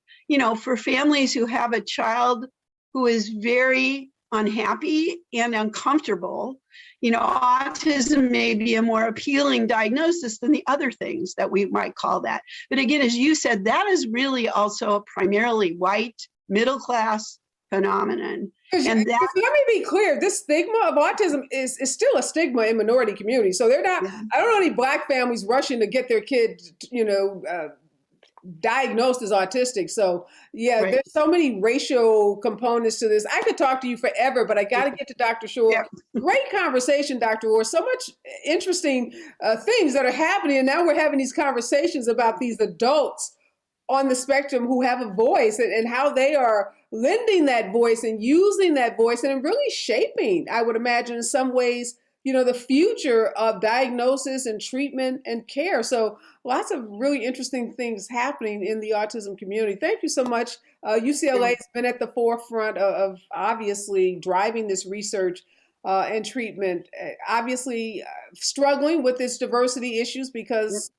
for families who have a child who is very unhappy and uncomfortable, autism may be a more appealing diagnosis than the other things that we might call that. But again, as you said, that is really also a primarily white, middle-class phenomenon. And let me be clear, this stigma of autism is still a stigma in minority communities. So they're not, I don't know any Black families rushing to get their kid, diagnosed as autistic. So there's so many racial components to this. I could talk to you forever, but I got to get to Dr. Shore. Yeah. Great conversation, Dr. Orr. So much interesting things that are happening. And now we're having these conversations about these adults on the spectrum who have a voice and how they are lending that voice and using that voice and really shaping, I would imagine, in some ways, the future of diagnosis and treatment and care. So lots of really interesting things happening in the autism community. Thank you so much. UCLA has been at the forefront of obviously driving this research and treatment, obviously struggling with its diversity issues because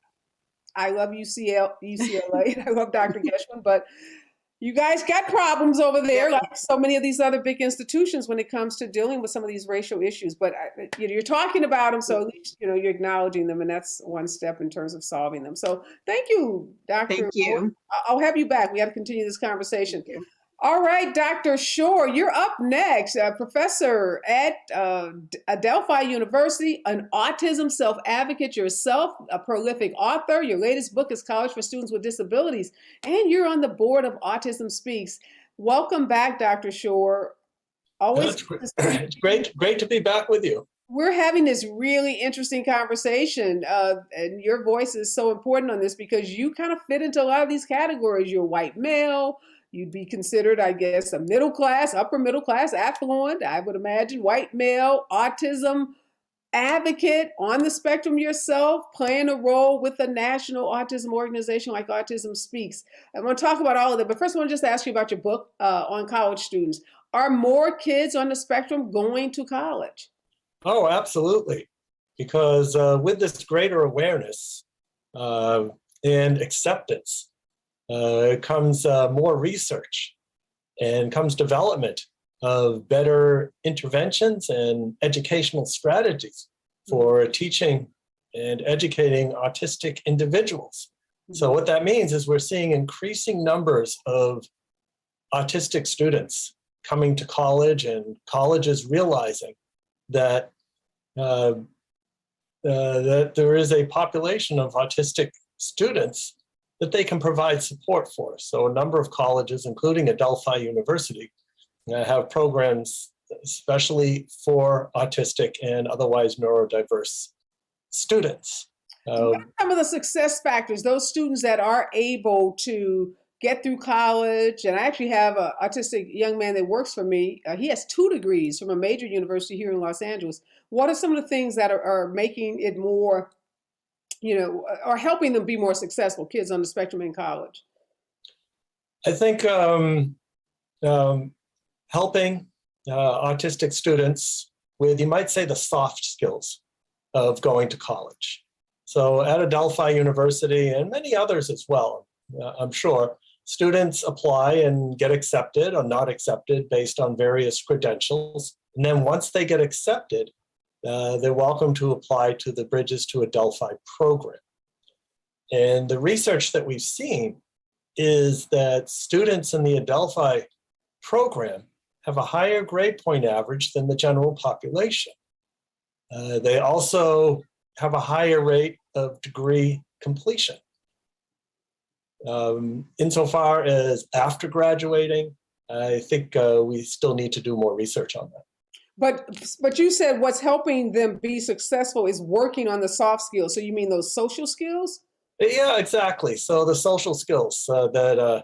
I love UCLA and I love Dr. Geschwin, but you guys got problems over there, like so many of these other big institutions when it comes to dealing with some of these racial issues. But you're talking about them, so at least you're acknowledging them, and that's one step in terms of solving them. So thank you, Dr. Thank you. I'll have you back. We have to continue this conversation. All right, Dr. Shore, you're up next. Professor at Adelphi University, an autism self-advocate yourself, a prolific author. Your latest book is College for Students with Disabilities, and you're on the board of Autism Speaks. Welcome back, Dr. Shore. Always it's great to be back with you. We're having this really interesting conversation, and your voice is so important on this because you kind of fit into a lot of these categories. You're white male. You'd be considered, I guess, a middle class, upper middle class, affluent, I would imagine, white male, autism advocate on the spectrum yourself, playing a role with a national autism organization like Autism Speaks. I want to talk about all of that, but first I want to just ask you about your book on college students. Are more kids on the spectrum going to college? Oh, absolutely. Because with this greater awareness and acceptance, comes more research and comes development of better interventions and educational strategies for teaching and educating autistic individuals. So what that means is we're seeing increasing numbers of autistic students coming to college, and colleges realizing that that there is a population of autistic students that they can provide support for. So a number of colleges, including Adelphi University, have programs especially for autistic and otherwise neurodiverse students. What are some of the success factors, those students that are able to get through college? And I actually have an autistic young man that works for me. He has 2 degrees from a major university here in Los Angeles. What are some of the things that are making it more, or helping them be more successful, kids on the spectrum in college? I think helping autistic students with, you might say, the soft skills of going to college. So at Adelphi University and many others as well, I'm sure, students apply and get accepted or not accepted based on various credentials. And then once they get accepted, they're welcome to apply to the Bridges to Adelphi program. And the research that we've seen is that students in the Adelphi program have a higher grade point average than the general population. They also have a higher rate of degree completion. Insofar as after graduating, I think we still need to do more research on that. But you said what's helping them be successful is working on the soft skills. So you mean those social skills? Yeah, exactly. So the social skills that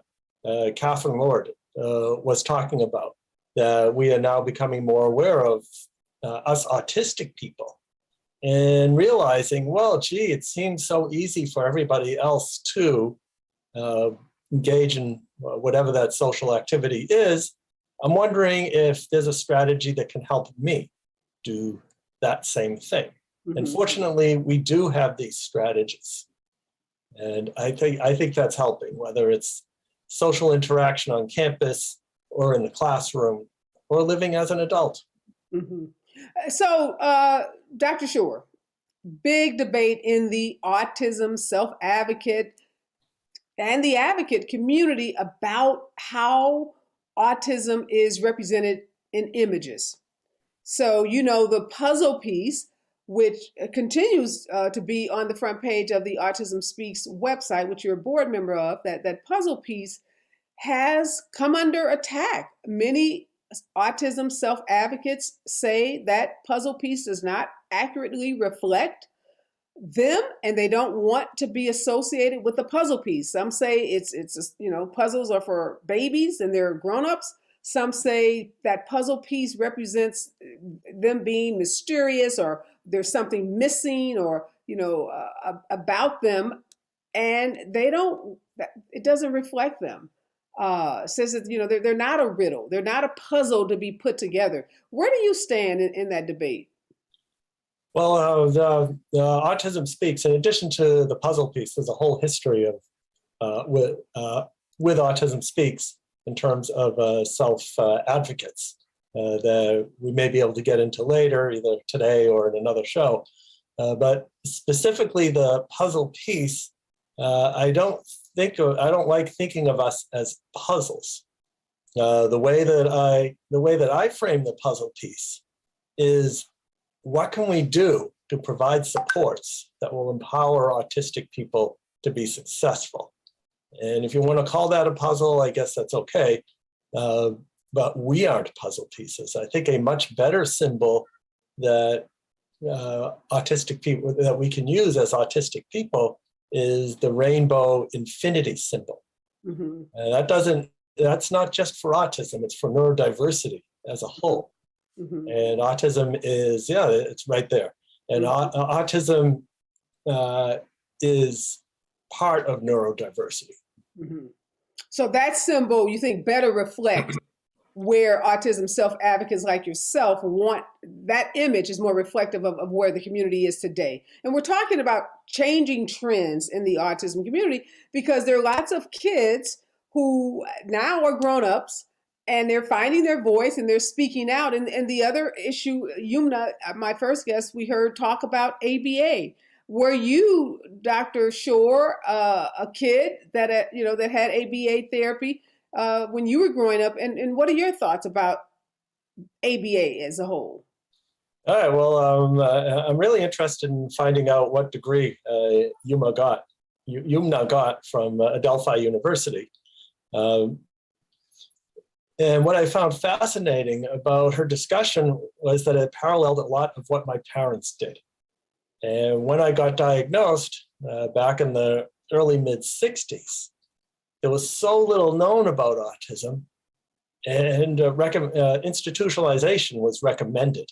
Catherine Lord was talking about, that we are now becoming more aware of, us autistic people, and realizing, well, gee, it seems so easy for everybody else to engage in whatever that social activity is. I'm wondering if there's a strategy that can help me do that same thing. Mm-hmm. And fortunately, we do have these strategies. And I think that's helping, whether it's social interaction on campus or in the classroom or living as an adult. Mm-hmm. So, Dr. Shore, big debate in the autism self-advocate and the advocate community about how autism is represented in images. So, the puzzle piece, which continues to be on the front page of the Autism Speaks website, which you're a board member of, that puzzle piece has come under attack. Many autism self-advocates say that puzzle piece does not accurately reflect them, and they don't want to be associated with the puzzle piece. Some say it's puzzles are for babies and they're grown-ups. Some say that puzzle piece represents them being mysterious, or there's something missing, or about them, and it doesn't reflect them. Says that they're not a riddle, they're not a puzzle to be put together. Where do you stand in that debate? Well, the Autism Speaks, in addition to the puzzle piece, there's a whole history of with Autism Speaks in terms of self-advocates that we may be able to get into later, either today or in another show. But specifically the puzzle piece, I don't like thinking of us as puzzles. The way that I frame the puzzle piece is, what can we do to provide supports that will empower autistic people to be successful? And if you want to call that a puzzle, I guess that's okay. But we aren't puzzle pieces. I think a much better symbol that autistic people, that we can use as autistic people, is the rainbow infinity symbol. Mm-hmm. And that's not just for autism, it's for neurodiversity as a whole. Mm-hmm. And autism is, it's right there. And autism is part of neurodiversity. Mm-hmm. So that symbol, you think, better reflects where autism self-advocates like yourself want. That image is more reflective of where the community is today. And we're talking about changing trends in the autism community, because there are lots of kids who now are grown-ups and they're finding their voice and they're speaking out. And the other issue, Yumna, my first guest, we heard talk about ABA. Were you, Dr. Shore, a kid that that had ABA therapy when you were growing up? And what are your thoughts about ABA as a whole? All right. Well, I'm really interested in finding out what degree Yumna got from Adelphi University. And what I found fascinating about her discussion was that it paralleled a lot of what my parents did. And when I got diagnosed back in the early mid-60s, there was so little known about autism, and institutionalization was recommended.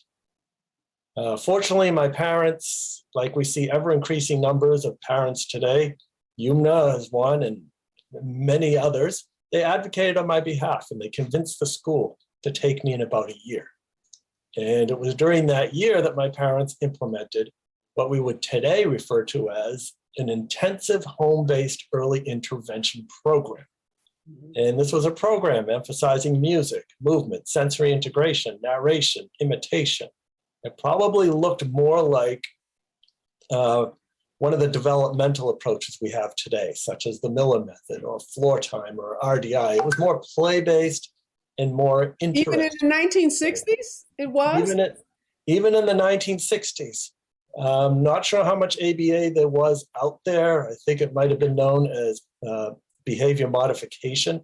Fortunately, my parents, like we see ever increasing numbers of parents today, Yumna is one and many others, they advocated on my behalf and they convinced the school to take me in about a year. And it was during that year that my parents implemented what we would today refer to as an intensive home-based early intervention program. And this was a program emphasizing music, movement, sensory integration, narration, imitation. It probably looked more like one of the developmental approaches we have today, such as the Miller method or floor time or RDI. It was more play-based and more interesting. Even in the 1960s, it was? Even in the 1960s. Not sure how much ABA there was out there. I think it might have been known as behavior modification.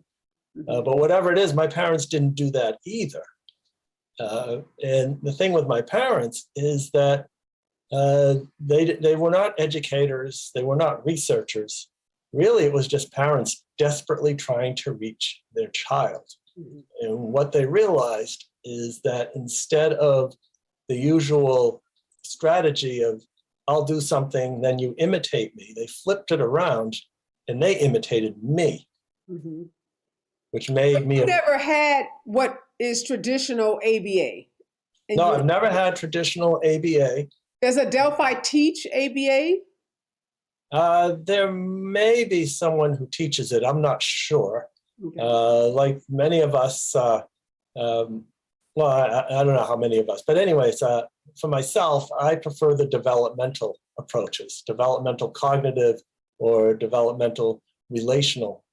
But whatever it is, my parents didn't do that either. And the thing with my parents is that they were not educators, they were not researchers. Really, it was just parents desperately trying to reach their child. And what they realized is that instead of the usual strategy of, I'll do something, then you imitate me, they flipped it around and they imitated me, which made me... You never had what is traditional ABA? No, I've never had traditional ABA. Does Adelphi teach ABA? There may be someone who teaches it. I'm not sure. Okay. Like many of us, well, I don't know how many of us, but anyways, for myself, I prefer the developmental approaches, developmental cognitive or developmental relational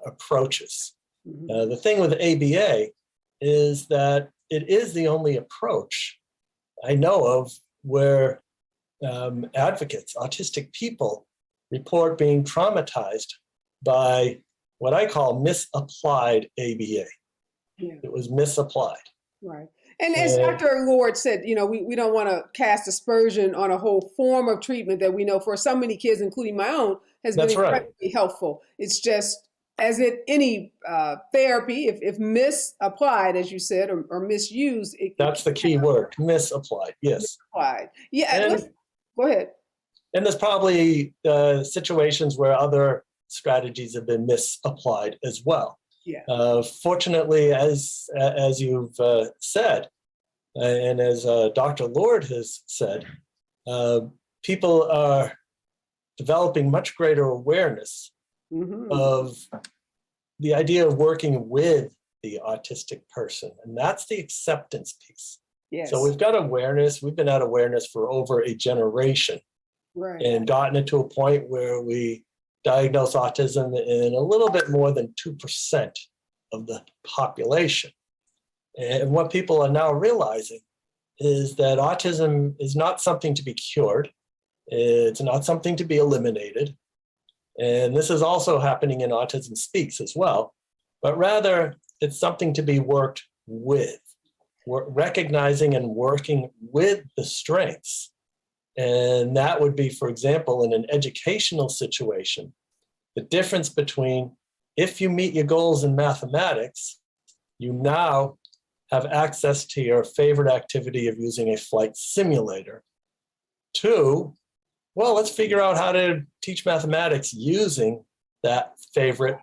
approaches. The thing with ABA is that it is the only approach I know of where advocates, autistic people, report being traumatized by what I call misapplied ABA. Yeah. It was misapplied. Right. And as Dr. Lord said, we don't want to cast aspersion on a whole form of treatment that we know for so many kids, including my own, has been incredibly helpful. It's just, as in any therapy, if misapplied, as you said, or misused. That's the key word, misapplied, yes. Misapplied. Yeah, go ahead. And there's probably situations where other strategies have been misapplied as well. Yeah. Fortunately, as you've said, and as Dr. Lord has said, people are developing much greater awareness of the idea of working with the autistic person, and that's the acceptance piece. Yes. So we've got awareness. We've been at awareness for over a generation, and gotten it to a point where we diagnose autism in a little bit more than 2% of the population. And what people are now realizing is that autism is not something to be cured. It's not something to be eliminated. And this is also happening in Autism Speaks as well, but rather it's something to be worked with. We're recognizing and working with the strengths. And that would be, for example, in an educational situation, the difference between if you meet your goals in mathematics, you now have access to your favorite activity of using a flight simulator. To, well, let's figure out how to teach mathematics using that favorite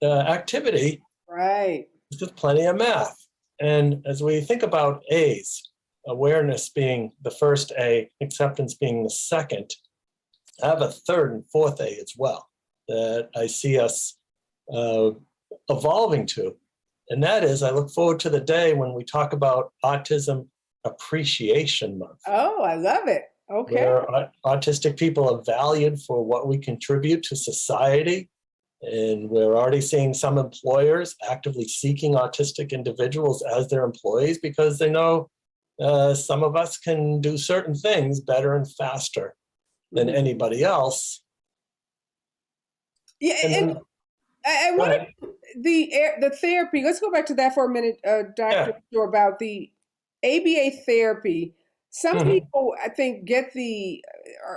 activity. Right. There's plenty of math. And as we think about A's, awareness being the first A, acceptance being the second, I have a third and fourth A as well that I see us evolving to. And that is, I look forward to the day when we talk about Autism Appreciation Month. Oh, I love it. Okay. Where autistic people are valued for what we contribute to society. And we're already seeing some employers actively seeking autistic individuals as their employees because they know some of us can do certain things better and faster than anybody else. Yeah, and I wanted the therapy. Let's go back to that for a minute, Dr. Shore, about the ABA therapy. Some people, I think,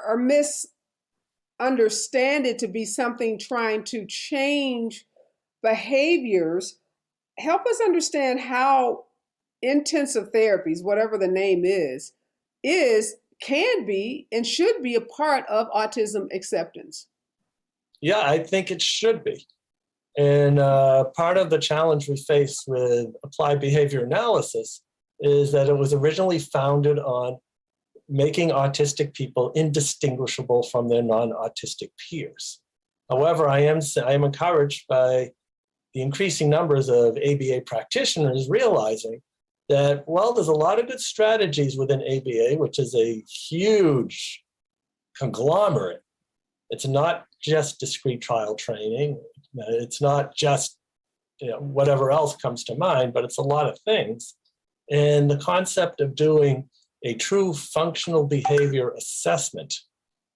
or misunderstand it to be something trying to change behaviors. Help us understand how intensive therapies, whatever the name is, can be, and should be a part of autism acceptance. Yeah, I think it should be. And part of the challenge we face with applied behavior analysis is that it was originally founded on making autistic people indistinguishable from their non-autistic peers. However, I am encouraged by the increasing numbers of ABA practitioners realizing that, well, there's a lot of good strategies within ABA, which is a huge conglomerate. It's not just discrete trial training. It's not just whatever else comes to mind, but it's a lot of things. And the concept of doing a true functional behavior assessment,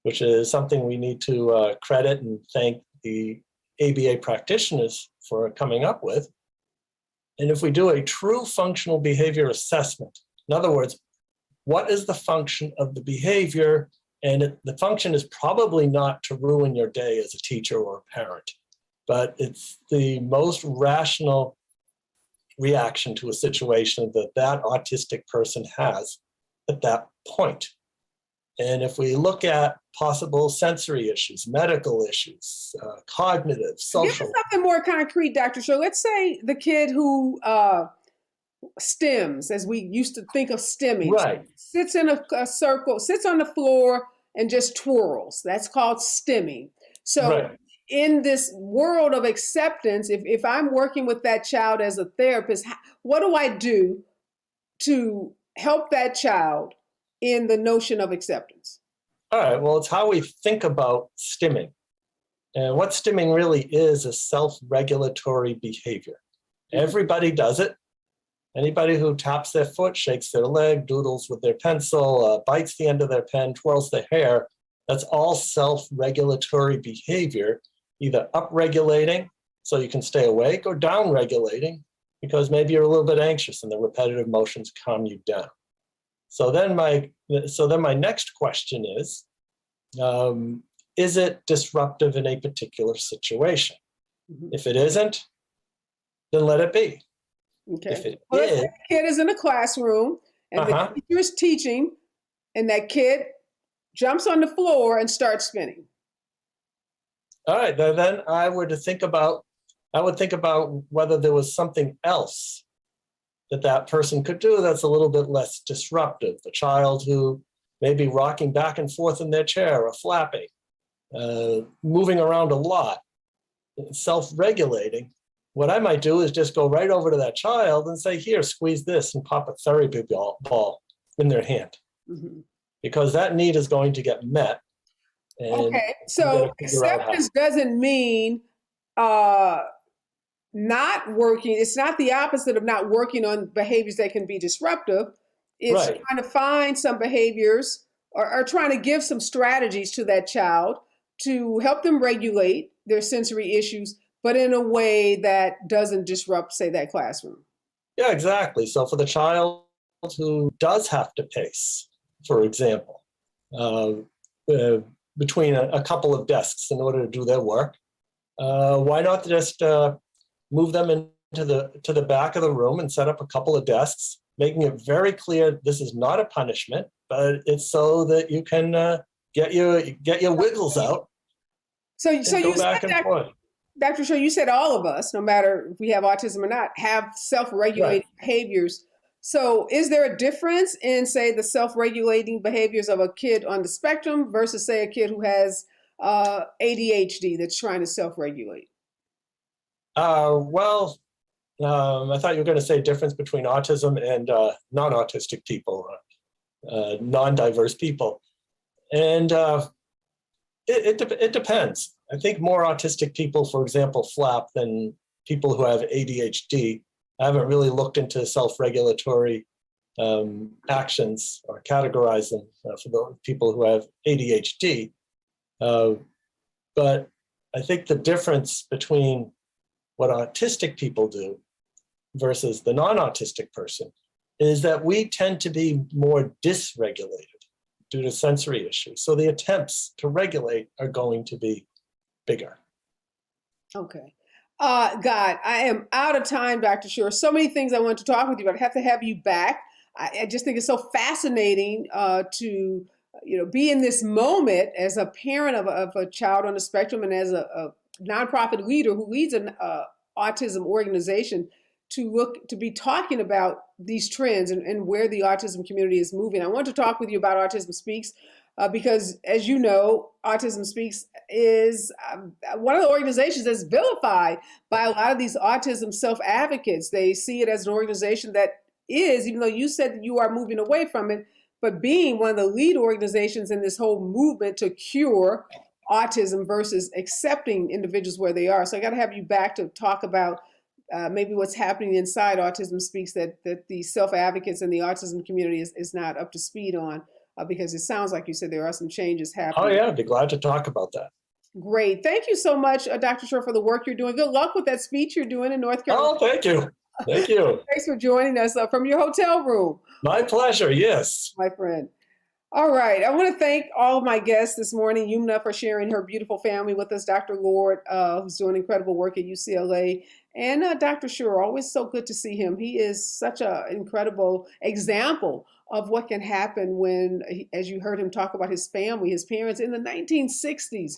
which is something we need to credit and thank the ABA practitioners for coming up with. And if we do a true functional behavior assessment, in other words, what is the function of the behavior? And the function is probably not to ruin your day as a teacher or a parent, but it's the most rational reaction to a situation that autistic person has at that point. And if we look at possible sensory issues, medical issues, cognitive, social. Give us something more concrete, Dr. Shaw. Let's say the kid who stims, as we used to think of stimming, right, sits in a circle, sits on the floor and just twirls. That's called stimming. So in this world of acceptance, if I'm working with that child as a therapist, what do I do to help that child in the notion of acceptance? All right, well, it's how we think about stimming. And what stimming really is self-regulatory behavior. Everybody does it. Anybody who taps their foot, shakes their leg, doodles with their pencil, bites the end of their pen, twirls their hair, that's all self-regulatory behavior, either upregulating so you can stay awake, or downregulating because maybe you're a little bit anxious and the repetitive motions calm you down. So then my next question is it disruptive in a particular situation? If it isn't, then let it be. Okay. If it is, the kid is in a classroom and the teacher is teaching, and that kid jumps on the floor and starts spinning. All right, then I would think about whether there was something else that person could do that's a little bit less disruptive. The child who may be rocking back and forth in their chair or flapping, moving around a lot, self-regulating. What I might do is just go right over to that child and say, here, squeeze this, and pop a therapy ball in their hand. Because that need is going to get met. Okay, so acceptance doesn't mean not working. It's not the opposite of not working on behaviors that can be disruptive. It's trying to find some behaviors or trying to give some strategies to that child to help them regulate their sensory issues, but in a way that doesn't disrupt, say, that classroom. Yeah, exactly. So for the child who does have to pace, for example, between a couple of desks in order to do their work, why not just move them into the back of the room and set up a couple of desks, making it very clear this is not a punishment, but it's so that you can get your wiggles out. So you said Dr. Shaw, you said all of us, no matter if we have autism or not, have self-regulating behaviors. So is there a difference in, say, the self-regulating behaviors of a kid on the spectrum versus, say, a kid who has ADHD that's trying to self-regulate? Well, I thought you were going to say difference between autism and non-autistic people, non-diverse people. And it depends. I think more autistic people, for example, flap than people who have ADHD. I haven't really looked into self-regulatory actions or categorize them for the people who have ADHD. But I think the difference between what autistic people do versus the non-autistic person is that we tend to be more dysregulated due to sensory issues. So the attempts to regulate are going to be bigger. Okay. God, I am out of time, Dr. Shore. So many things I want to talk with you, but I have to have you back. I just think it's so fascinating to be in this moment as a parent of a child on the spectrum and as a nonprofit leader who leads an autism organization to be talking about these trends and where the autism community is moving. I want to talk with you about Autism Speaks because, as you know, Autism Speaks is one of the organizations that's vilified by a lot of these autism self-advocates. They see it as an organization that is, even though you said that you are moving away from it, but being one of the lead organizations in this whole movement to cure autism versus accepting individuals where they are. So I got to have you back to talk about maybe what's happening inside Autism Speaks that the self-advocates in the autism community is not up to speed on, because it sounds like you said there are some changes happening. Oh yeah, I'd be glad to talk about that. Great. Thank you so much, Dr. Shore, for the work you're doing. Good luck with that speech you're doing in North Carolina. Oh, thank you. Thank you. Thanks for joining us from your hotel room. My pleasure, yes. My friend. All right. I want to thank all of my guests this morning. Yumna for sharing her beautiful family with us, Dr. Lord, who's doing incredible work at UCLA, and Dr. Shore. Always so good to see him. He is such an incredible example of what can happen when, as you heard him talk about his family, his parents in the 1960s,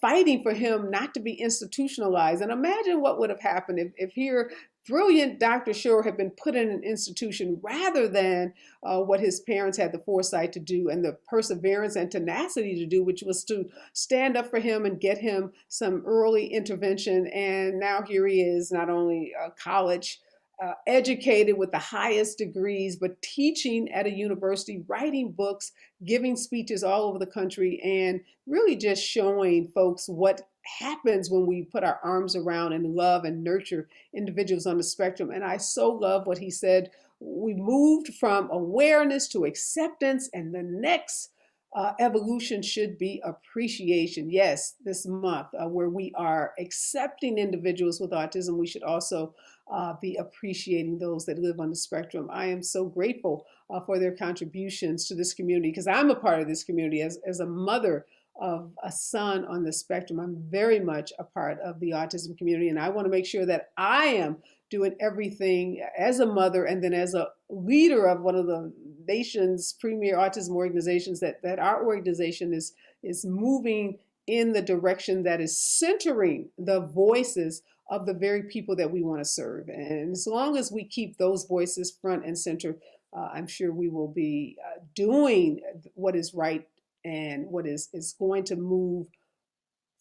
fighting for him not to be institutionalized. And imagine what would have happened if here brilliant Dr. Shore had been put in an institution rather than what his parents had the foresight to do and the perseverance and tenacity to do, which was to stand up for him and get him some early intervention. And now here he is, not only college educated with the highest degrees, but teaching at a university, writing books, giving speeches all over the country, and really just showing folks what happens when we put our arms around and love and nurture individuals on the spectrum. And I so love what he said. We moved from awareness to acceptance, and the next evolution should be appreciation. Yes, this month where we are accepting individuals with autism, we should also be appreciating those that live on the spectrum. I am so grateful for their contributions to this community because I'm a part of this community as a mother of a son on the spectrum. I'm very much a part of the autism community, and I want to make sure that I am doing everything as a mother and then as a leader of one of the nation's premier autism organizations that our organization is moving in the direction that is centering the voices of the very people that we want to serve. And as long as we keep those voices front and center, I'm sure we will be doing what is right and what is going to move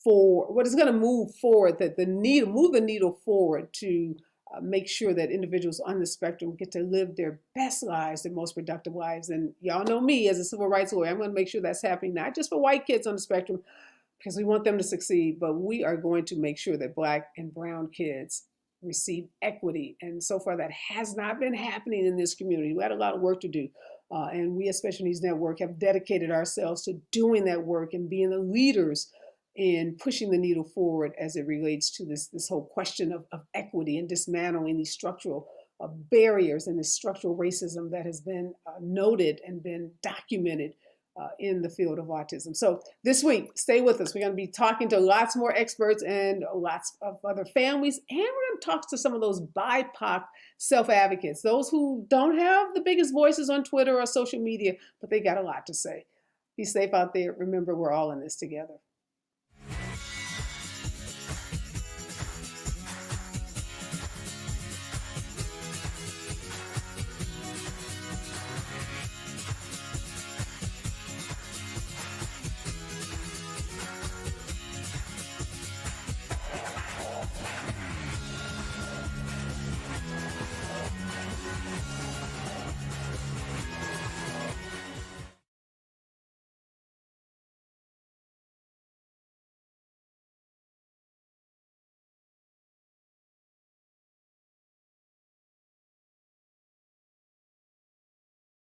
forward, what is going to move forward, move the needle forward to make sure that individuals on the spectrum get to live their best lives, their most productive lives. And y'all know me as a civil rights lawyer, I'm going to make sure that's happening, not just for white kids on the spectrum, because we want them to succeed, but we are going to make sure that Black and brown kids receive equity. And so far that has not been happening in this community. We had a lot of work to do. And we at Special Needs Network have dedicated ourselves to doing that work and being the leaders in pushing the needle forward as it relates to this whole question of equity and dismantling these structural barriers and this structural racism that has been noted and been documented in the field of autism. So this week, stay with us. We're going to be talking to lots more experts and lots of other families, and we're going to talk to some of those BIPOC self-advocates, those who don't have the biggest voices on Twitter or social media, but they got a lot to say. Be safe out there. Remember, we're all in this together.